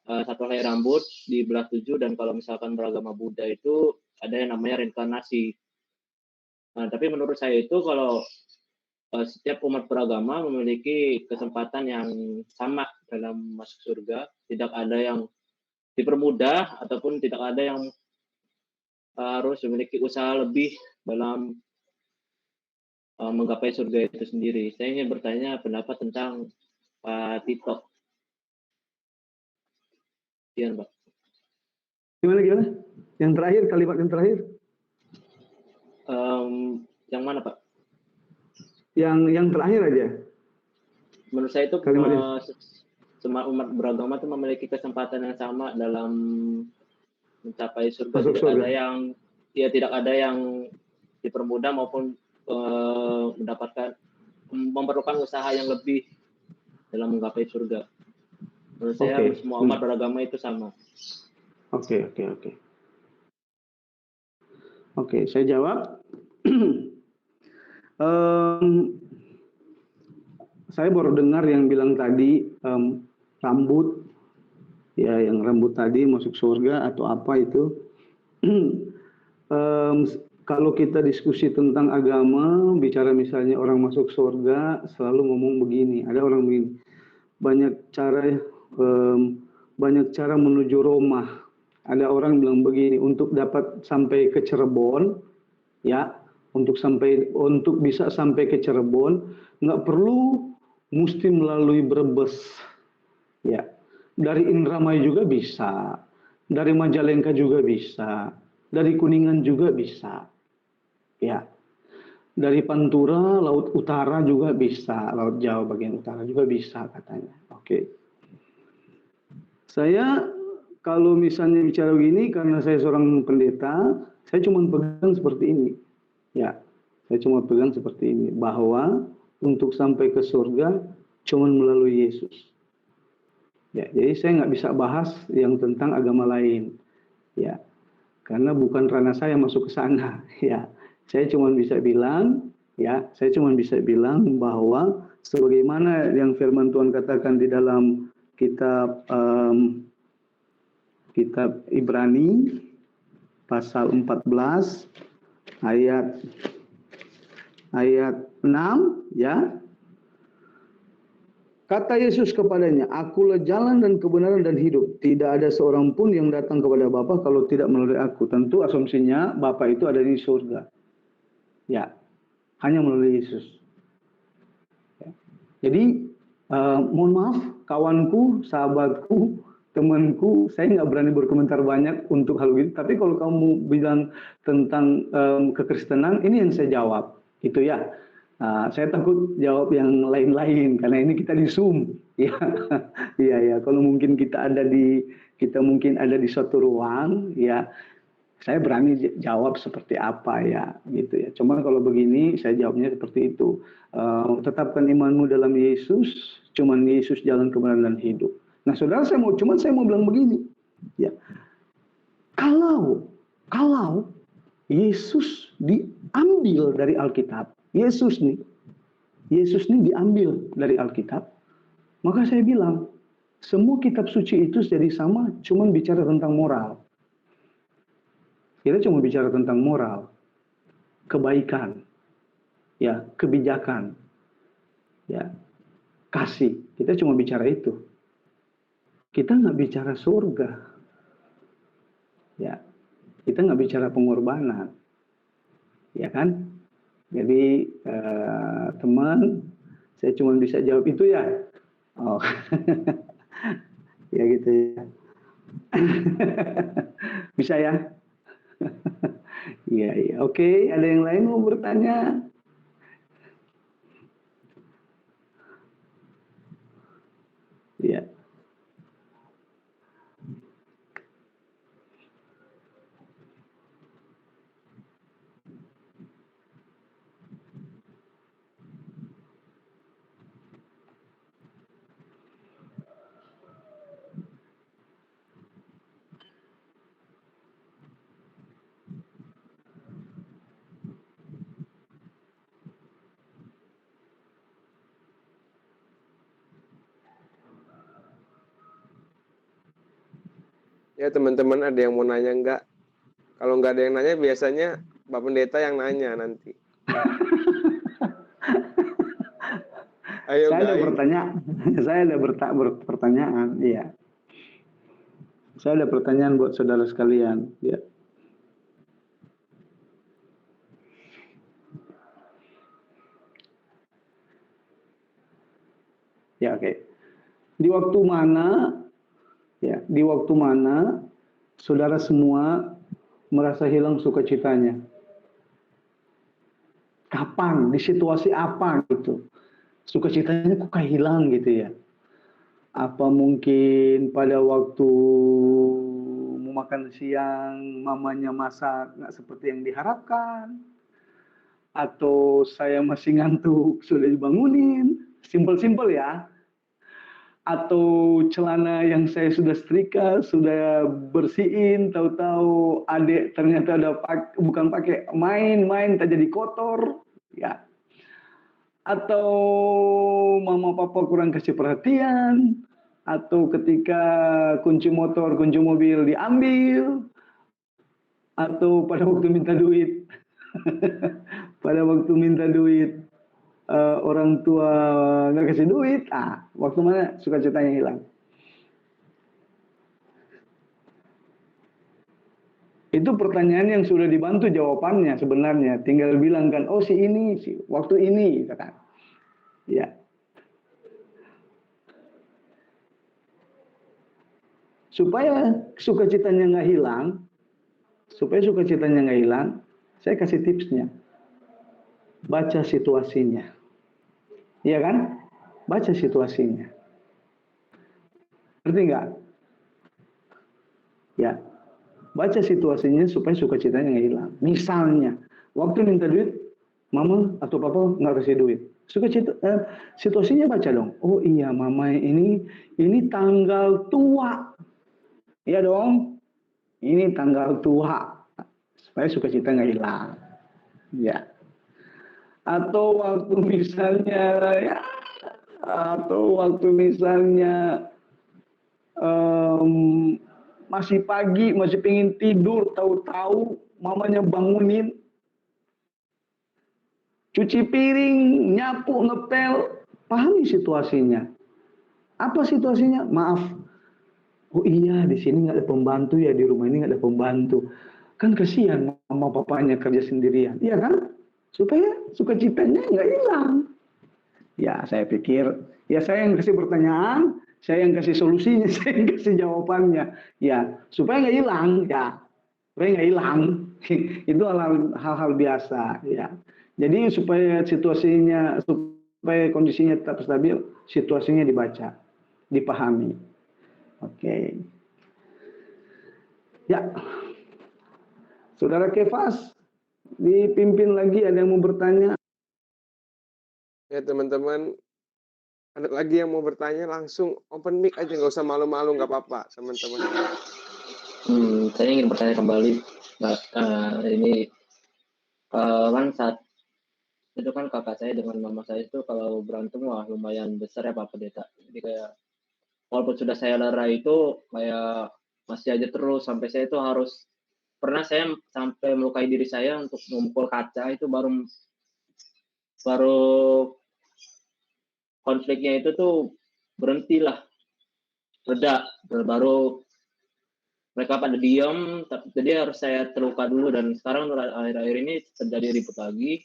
satu helai rambut dibelah 7, dan kalau misalkan beragama Buddha itu ada yang namanya reinkarnasi. Nah, tapi menurut saya itu kalau setiap umat beragama memiliki kesempatan yang sama dalam masuk surga, tidak ada yang dipermudah ataupun tidak ada yang harus memiliki usaha lebih dalam menggapai surga itu sendiri. Saya ingin bertanya pendapat tentang Pak Tito. Iya, Pak. Gimana? Yang terakhir, kalimat yang terakhir. Yang mana, Pak? Yang terakhir aja. Menurut saya itu semua umat beragama itu memiliki kesempatan yang sama dalam mencapai surga. Tidak ada yang dipermudah maupun memerlukan usaha yang lebih dalam menggapai surga. Menurut saya semua umat beragama itu sama. Oke, saya jawab. Saya baru dengar yang bilang tadi rambut, ya yang rambut tadi masuk surga atau apa itu. Kalau kita diskusi tentang agama, bicara misalnya orang masuk surga, selalu ngomong begini. Ada orang begini, banyak cara menuju Roma. Ada orang bilang begini, untuk dapat sampai ke Cirebon, ya, untuk bisa sampai ke Cirebon, nggak perlu mesti melalui Brebes, ya. Dari Indramayu juga bisa, dari Majalengka juga bisa, dari Kuningan juga bisa. Ya, dari Pantura, Laut Utara juga bisa, Laut Jawa bagian utara juga bisa katanya. Oke. Saya kalau misalnya bicara begini, karena saya seorang pendeta, saya cuma pegang seperti ini. Ya, saya cuma pegang seperti ini, bahwa untuk sampai ke surga cuma melalui Yesus. Ya, jadi saya nggak bisa bahas yang tentang agama lain. Ya, karena bukan ranah saya masuk ke sana. Ya, saya cuma bisa bilang bahwa sebagaimana yang firman Tuhan katakan di dalam kitab Ibrani pasal 14 ayat 6, ya. Kata Yesus kepadanya, "Akulah jalan dan kebenaran dan hidup. Tidak ada seorang pun yang datang kepada Bapa kalau tidak melalui aku." Tentu asumsinya Bapa itu ada di surga. Ya, hanya melalui Yesus. Ya. Jadi, mohon maaf, kawanku, sahabatku, temanku, saya nggak berani berkomentar banyak untuk hal itu. Tapi kalau kamu bilang tentang kekristenan, ini yang saya jawab, gitu ya. Saya takut jawab yang lain-lain karena ini kita di Zoom, ya, iya. Kalau mungkin kita mungkin ada di suatu ruang, ya, saya berani jawab seperti apa ya, gitu ya. Cuma kalau begini, saya jawabnya seperti itu. Tetapkan imanmu dalam Yesus, cuman Yesus jalan kebenaran dan hidup. Nah, saudara, saya mau bilang begini, ya. Kalau Yesus diambil dari Alkitab, Yesus nih diambil dari Alkitab, maka saya bilang semua kitab suci itu jadi sama, cuman bicara tentang moral. Kita cuma bicara tentang moral, kebaikan, ya, kebijakan, ya, kasih. Kita cuma bicara itu. Kita nggak bicara surga, ya. Kita nggak bicara pengorbanan, ya kan? Jadi teman, saya cuma bisa jawab itu ya. Oh, ya gitu ya. Bisa ya? Iya. Oke, ada yang lain mau bertanya? Ya. Ya teman-teman, ada yang mau nanya nggak? Kalau nggak ada yang nanya, biasanya Pak Pendeta yang nanya nanti. Ayo Saya ada guys. pertanyaan. Saya ada pertanyaan. Iya. Saya ada pertanyaan buat saudara sekalian. Ya. Ya, oke. Di waktu mana saudara semua merasa hilang sukacitanya? Kapan? Di situasi apa gitu? Sukacitanya kok kayak hilang gitu ya? Apa mungkin pada waktu mau makan siang mamanya masak nggak seperti yang diharapkan? Atau saya masih ngantuk sudah dibangunin? Simpel-simpel ya. Atau celana yang saya sudah setrika, sudah bersihin, tahu-tahu adik ternyata bukan pakai main tak jadi kotor, ya. Atau mama papa kurang kasih perhatian, atau ketika kunci motor, kunci mobil diambil, atau pada waktu minta duit, pada waktu minta duit orang tua nggak kasih duit, waktu mana sukacitanya hilang? Itu pertanyaan yang sudah dibantu jawabannya sebenarnya. Tinggal bilang kan, oh si ini, waktu ini, katakan. Ya. Supaya sukacitanya nggak hilang, saya kasih tipsnya. Baca situasinya. Iya kan? Baca situasinya. Ngerti nggak? Ya. Baca situasinya supaya sukacitanya nggak hilang. Misalnya, waktu minta duit, mama atau papa nggak kasih duit. Situasinya baca dong. Oh iya, mama ini tanggal tua. Iya dong. Ini tanggal tua. Supaya sukacita nggak hilang. Ya. Atau waktu misalnya masih pagi, masih pengen tidur, tahu-tahu mamanya bangunin, cuci piring, nyapu, ngepel, pahami situasinya. Apa situasinya? Maaf, oh iya di sini nggak ada pembantu ya, di rumah ini nggak ada pembantu. Kan kasihan mama papanya kerja sendirian, iya kan? Supaya sukacitanya nggak hilang. Ya saya pikir, ya saya yang kasih pertanyaan, saya yang kasih solusinya, saya yang kasih jawabannya. Ya supaya nggak hilang, ya supaya nggak hilang. Itu hal-hal biasa, ya. Jadi supaya kondisinya tetap stabil, situasinya dibaca, dipahami. Oke. Ya, Saudara Kefas, dipimpin lagi, ada yang mau bertanya? Ya teman-teman, ada lagi yang mau bertanya, langsung open mic aja, nggak usah malu-malu, nggak apa-apa teman-teman. Saya ingin bertanya kembali, ini kan saat itu kan kakak saya dengan mama saya itu kalau berantem wah lumayan besar ya Pak Pendeta. Jadi kayak walaupun sudah saya lerai itu kayak masih aja terus sampai saya itu pernah saya sampai melukai diri saya untuk memukul kaca itu baru konfliknya itu tuh berhentilah, reda, baru mereka pada diam, jadi harus saya terluka dulu dan sekarang akhir-akhir ini terjadi ribut lagi.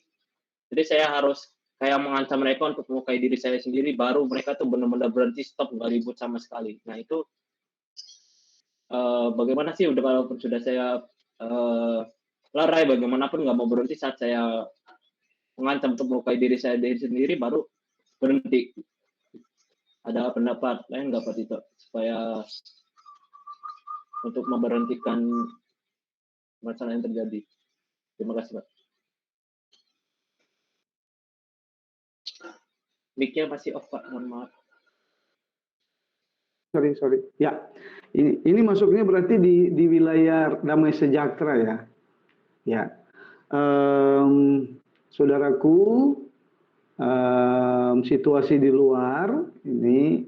Jadi saya harus kayak mengancam mereka untuk melukai diri saya sendiri, baru mereka tuh benar-benar berhenti, stop, nggak ribut sama sekali. Nah itu bagaimana sih udah walaupun sudah saya lerai, bagaimanapun nggak mau berhenti saat saya mengancam untuk melukai diri saya sendiri, baru berhenti. ada pendapat lain nggak Pak Tito supaya untuk memberhentikan masalah yang terjadi? Terima kasih Pak. Mic-nya masih off Pak, mohon maaf. Sorry. Ya, ini masuknya berarti di wilayah damai sejahtera ya. Ya, saudaraku, situasi di luar ini,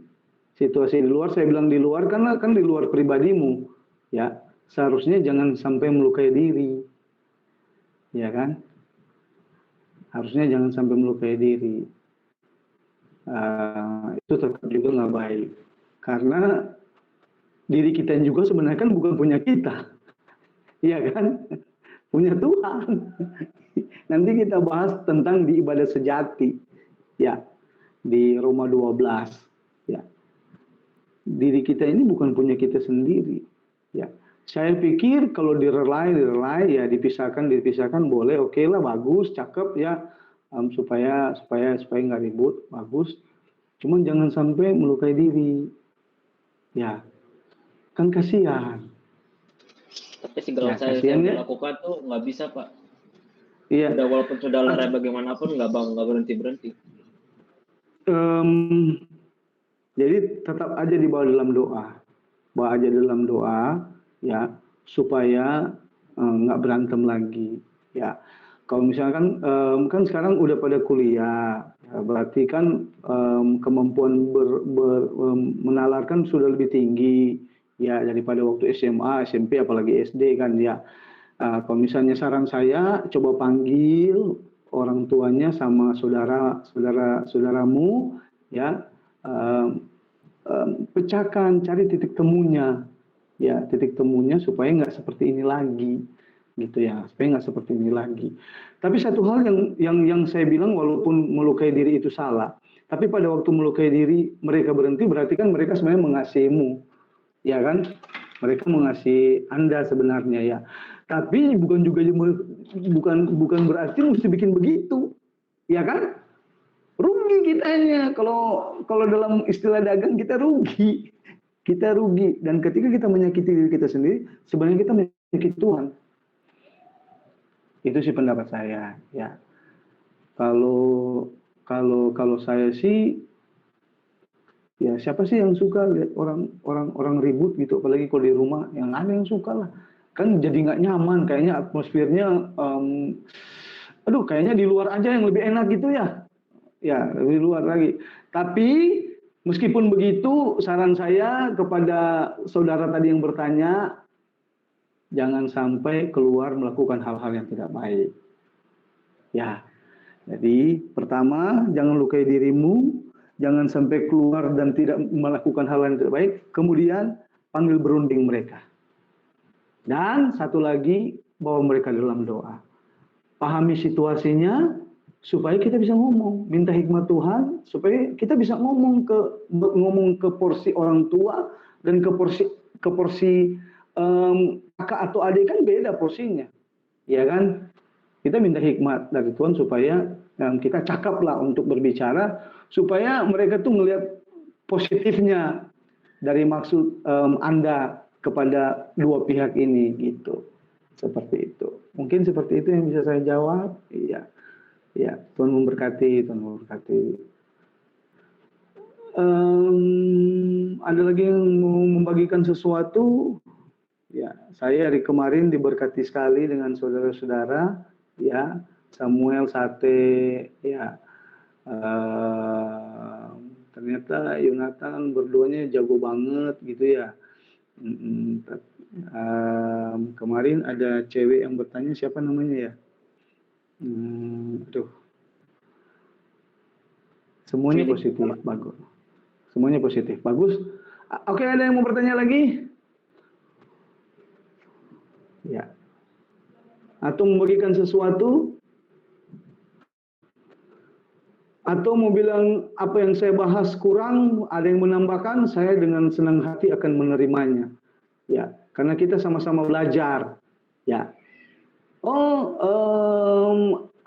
situasi di luar, saya bilang di luar karena kan di luar pribadimu, ya. Seharusnya jangan sampai melukai diri, ya kan? Harusnya jangan sampai melukai diri. Itu tetap juga nggak baik. Karena diri kita juga sebenarnya kan bukan punya kita, iya kan? Punya Tuhan. Nanti kita bahas tentang di ibadah sejati, ya, di Roma 12, ya. Diri kita ini bukan punya kita sendiri, ya. Saya pikir kalau direlai ya dipisahkan boleh, oke lah, bagus, cakep ya, supaya nggak ribut, bagus. Cuman jangan sampai melukai diri, ya, kan kasihan. Tapi segala Ya, saya kasihan ya. lakukan tuh nggak bisa Pak. Iya. Udah walaupun sudah lalai bagaimanapun nggak berhenti. Jadi tetap aja dibawa dalam doa, ya, supaya nggak berantem lagi, ya. Kalau misalkan kan sekarang udah pada kuliah, ya, berarti kan kemampuan menalarkan sudah lebih tinggi, ya, daripada waktu SMA, SMP, apalagi SD kan, ya. Kalau misalnya saran saya, coba panggil orang tuanya sama saudaramu, ya, pecahkan, cari titik temunya, ya, titik temunya supaya nggak seperti ini lagi, gitu ya, supaya nggak seperti ini lagi. Tapi satu hal yang saya bilang, walaupun melukai diri itu salah, tapi pada waktu melukai diri mereka berhenti, berarti kan mereka sebenarnya mengasihimu, ya kan? Mereka mengasihi Anda sebenarnya, ya. Tapi bukan berarti mesti bikin begitu, ya kan? Rugi kitanya, kalau dalam istilah dagang kita rugi. Dan ketika kita menyakiti diri kita sendiri, sebenarnya kita menyakiti Tuhan. Itu sih pendapat saya, ya. Kalau saya sih, ya, siapa sih yang suka lihat orang ribut gitu, apalagi kalau di rumah, yang ada yang suka lah. Kan jadi nggak nyaman, kayaknya atmosfernya, kayaknya di luar aja yang lebih enak gitu ya. Ya, lebih luar lagi. Tapi meskipun begitu, saran saya kepada saudara tadi yang bertanya, jangan sampai keluar melakukan hal-hal yang tidak baik. Ya, jadi pertama, jangan lukai dirimu, jangan sampai keluar dan tidak melakukan hal yang tidak baik. Kemudian panggil berunding mereka. Dan satu lagi, bawa mereka dalam doa. Pahami situasinya, supaya kita bisa ngomong, minta hikmat Tuhan, supaya kita bisa ngomong ke porsi orang tua dan ke porsi kakak atau adik, kan beda porsinya, ya kan? Kita minta hikmat dari Tuhan supaya kita cakap lah untuk berbicara, supaya mereka tuh melihat positifnya dari maksud Anda kepada dua pihak ini, gitu. Seperti itu. Mungkin seperti itu yang bisa saya jawab. Iya. Ya, Tuhan memberkati. Ada lagi yang mau membagikan sesuatu? Ya, saya dari kemarin diberkati sekali dengan saudara-saudara, ya, Samuel Sate, ya. Ternyata Yonatan berduanya jago banget gitu ya. Kemarin ada cewek yang bertanya, siapa namanya ya? Semuanya positif, bagus. Semuanya positif, bagus. Oke, ada yang mau bertanya lagi? Ya. Atau membagikan sesuatu? Atau mau bilang apa yang saya bahas kurang, ada yang menambahkan, saya dengan senang hati akan menerimanya. Ya, karena kita sama-sama belajar. Ya.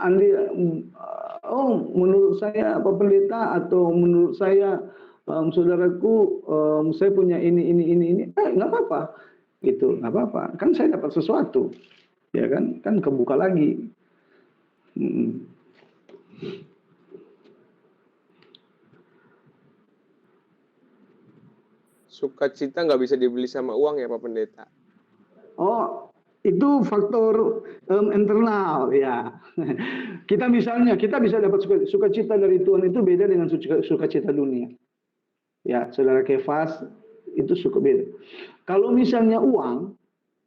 Andi, menurut saya Pak Pendeta, atau menurut saya Saudaraku, saya punya ini, nggak apa-apa, gitu, nggak apa-apa. Kan saya dapat sesuatu, ya kan kebuka lagi. Mm. Sukacita nggak bisa dibeli sama uang ya Pak Pendeta? Oh, itu faktor internal ya. Kita bisa dapat sukacita dari Tuhan itu beda dengan sukacita dunia. Ya, saudara Kefas itu suka beda. Kalau misalnya uang,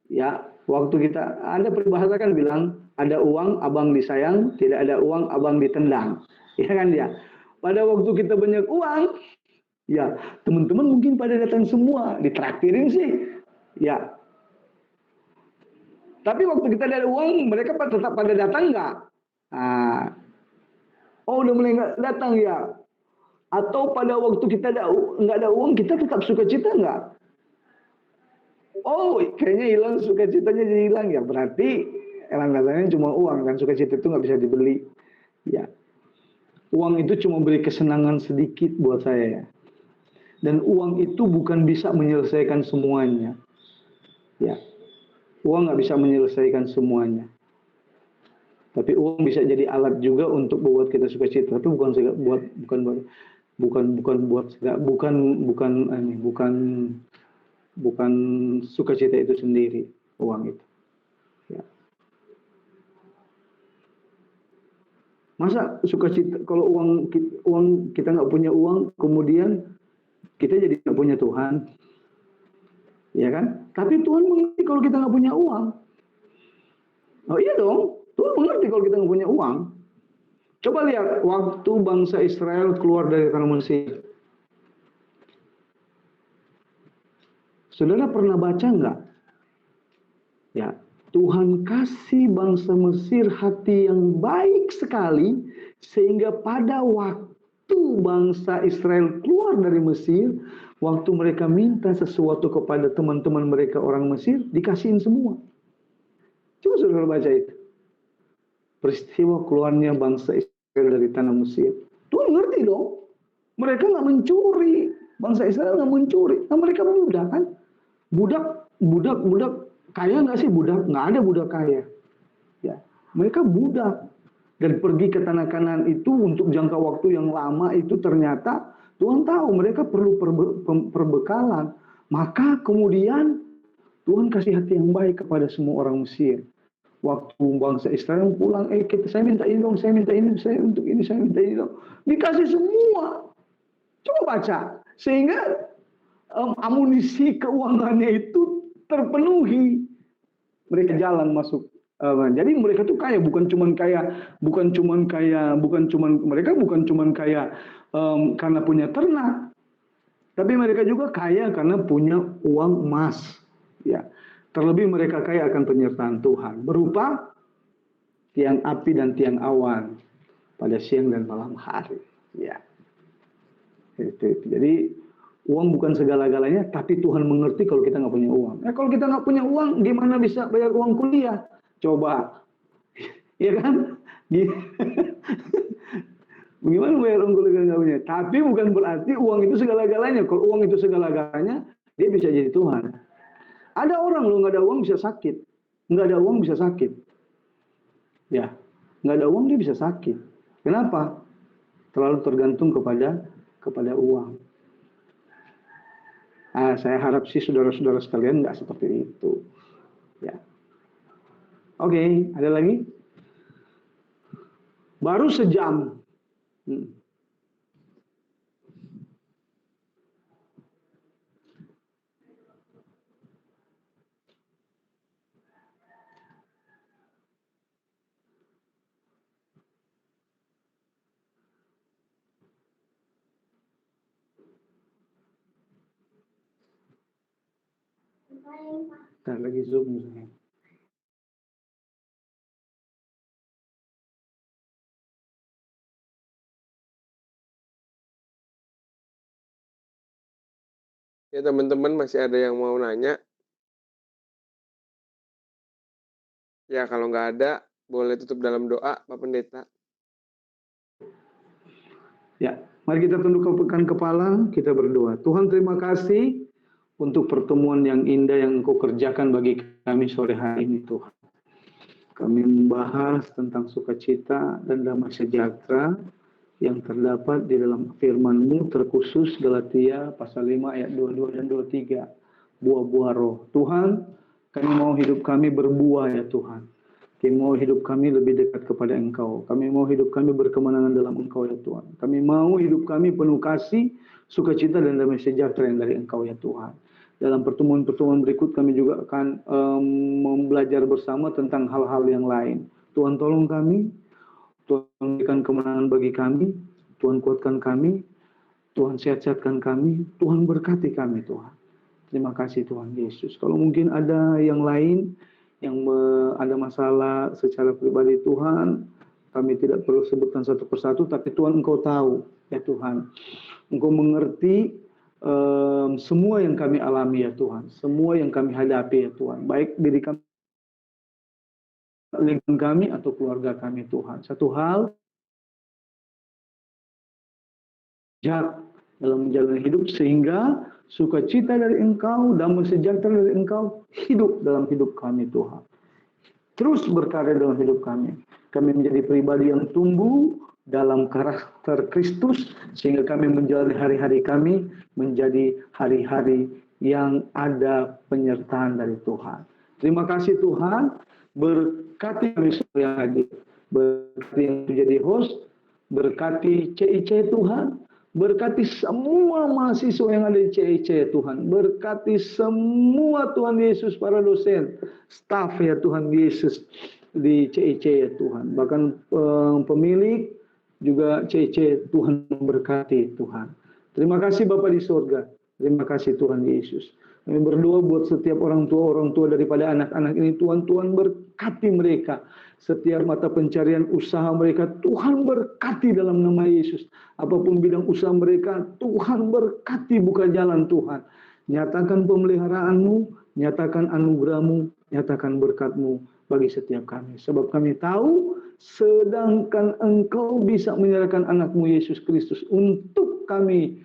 ya waktu kita ada peribahasa kan bilang ada uang abang disayang, tidak ada uang abang ditendang, ya kan ya. Pada waktu kita banyak uang, ya teman-teman mungkin pada datang semua, ditraktirin sih, ya. Tapi waktu kita ada uang, mereka tetap pada datang nggak? Nah, oh udah mulai nggak datang ya? Atau pada waktu kita nggak ada uang, kita tetap sukacita nggak? Oh, kayaknya hilang sukacitanya jadi hilang ya. Berarti rasanya cuma uang dan sukacita itu nggak bisa dibeli. Ya, uang itu cuma beri kesenangan sedikit buat saya ya. Dan uang itu bukan bisa menyelesaikan semuanya. Ya, uang nggak bisa menyelesaikan semuanya. Tapi uang bisa jadi alat juga untuk membuat kita sukacita. Tapi bukan sukacita itu sendiri, uang itu. Ya. Masa sukacita kalau uang kita nggak punya uang, kemudian kita jadi nggak punya Tuhan, ya kan? Tapi Tuhan mengerti kalau kita nggak punya uang. Oh iya dong, Tuhan mengerti kalau kita nggak punya uang. Coba lihat waktu bangsa Israel keluar dari tanah Mesir. Saudara pernah baca nggak? Ya, Tuhan kasih bangsa Mesir hati yang baik sekali sehingga pada waktu bangsa Israel keluar dari Mesir, waktu mereka minta sesuatu kepada teman-teman mereka orang Mesir, dikasihin semua. Coba saudara baca itu. Peristiwa keluarnya bangsa Israel dari tanah Mesir. Tuhan ngerti dong. Mereka nggak mencuri. Bangsa Israel nggak mencuri. Nah, mereka budak kan? Budak kaya nggak sih budak? Nggak ada budak kaya. Ya, mereka budak dan pergi ke tanah Kanaan itu untuk jangka waktu yang lama itu ternyata Tuhan tahu mereka perlu perbekalan. Maka kemudian Tuhan kasih hati yang baik kepada semua orang Mesir. Waktu bangsa Israel pulang, saya minta ini dong, saya minta ini, saya untuk ini, saya minta ini dong. Dikasih semua. Coba baca. Sehingga amunisi keuangannya itu terpenuhi. Mereka jalan masuk. Jadi mereka tuh kaya, bukan cuman karena punya ternak, tapi mereka juga kaya karena punya uang emas. Ya, terlebih mereka kaya akan penyertaan Tuhan berupa tiang api dan tiang awan pada siang dan malam hari. Ya, itu. Jadi uang bukan segala-galanya, tapi Tuhan mengerti kalau kita nggak punya uang. Kalau kita nggak punya uang, gimana bisa bayar uang kuliah? Coba, ya kan? Gimana bayar uang kuliah nggak punya? Tapi bukan berarti uang itu segala-galanya. Kalau uang itu segala-galanya, dia bisa jadi Tuhan. Ada orang loh nggak ada uang bisa sakit, nggak ada uang bisa sakit. Ya, nggak ada uang dia bisa sakit. Kenapa? Terlalu tergantung kepada uang. Saya harap sih saudara-saudara sekalian nggak seperti itu. Ya. Oke, ada lagi? Baru sejam. Ntar lagi Zoom misalnya. Ya teman-teman masih ada yang mau nanya? Ya kalau nggak ada, boleh tutup dalam doa Pak Pendeta. Ya, Mari kita tundukkan kepala, kita berdoa. Tuhan, terima kasih untuk pertemuan yang indah yang Engkau kerjakan bagi kami sore hari ini, Tuhan. Kami membahas tentang sukacita dan damai sejahtera yang terdapat di dalam firman-Mu, terkhusus Galatia pasal 5 ayat 22 dan 23. Buah-buah roh. Tuhan, kami mau hidup kami berbuah ya Tuhan. Kami mau hidup kami lebih dekat kepada Engkau. Kami mau hidup kami berkemenangan dalam Engkau ya Tuhan. Kami mau hidup kami penuh kasih, sukacita dan damai sejahtera yang dari Engkau ya Tuhan. Dalam pertemuan-pertemuan berikut kami juga akan belajar bersama tentang hal-hal yang lain. Tuhan tolong kami, Tuhan berikan kemenangan bagi kami, Tuhan kuatkan kami, Tuhan sehat-sehatkan kami, Tuhan berkati kami Tuhan. Terima kasih Tuhan Yesus. Kalau mungkin ada yang lain yang ada masalah secara pribadi Tuhan, kami tidak perlu sebutkan satu persatu, tapi Tuhan Engkau tahu ya Tuhan. Engkau mengerti semua yang kami alami ya Tuhan, semua yang kami hadapi ya Tuhan, baik diri kami, lingkungan kami atau keluarga kami Tuhan. Satu hal, dalam menjalani hidup sehingga sukacita dari Engkau, damai sejahtera dari Engkau hidup dalam hidup kami Tuhan. Terus berkarya dalam hidup kami. Kami menjadi pribadi yang tumbuh dalam karakter Kristus sehingga kami menjalani hari-hari kami menjadi hari-hari yang ada penyertaan dari Tuhan. Terima kasih Tuhan, berkati kami semua yang hadir, berkati yang menjadi host, berkati CIC Tuhan, berkati semua mahasiswa yang ada di CIC Tuhan. Berkati semua Tuhan Yesus, para dosen, staf ya Tuhan Yesus di CIC ya Tuhan. Bahkan pemilik juga CIC, Tuhan memberkati Tuhan. Terima kasih Bapa di surga. Terima kasih Tuhan Yesus. Kami berdoa buat setiap orang tua daripada anak-anak ini. Tuhan berkati mereka. Setiap mata pencarian usaha mereka, Tuhan berkati dalam nama Yesus. Apapun bidang usaha mereka, Tuhan berkati buka jalan Tuhan. Nyatakan pemeliharaan-Mu, nyatakan anugerah-Mu, nyatakan berkat-Mu bagi setiap kami. Sebab kami tahu, sedangkan Engkau bisa menyerahkan anak-Mu Yesus Kristus untuk kami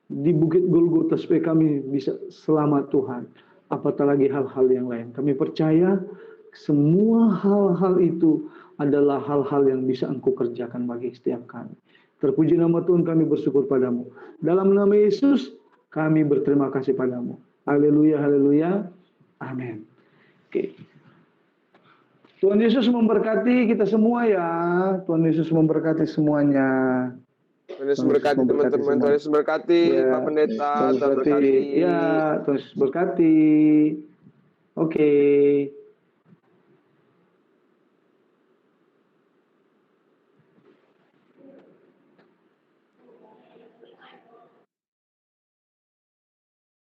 di Bukit Golgota supaya kami bisa selamat Tuhan. Apatah lagi hal-hal yang lain. Kami percaya semua hal-hal itu adalah hal-hal yang bisa Engkau kerjakan bagi setiap kami. Terpuji nama Tuhan, kami bersyukur padamu. Dalam nama Yesus, kami berterima kasih padamu. Haleluya, haleluya. Amin. Oke. Tuhan Yesus memberkati kita semua ya. Tuhan Yesus memberkati semuanya. Tuhan Yesus berkati teman-teman. Tuhan Yesus berkati Pak Pendeta. Tuhan berkati. Ya, Tuhan Yesus berkati. Oke.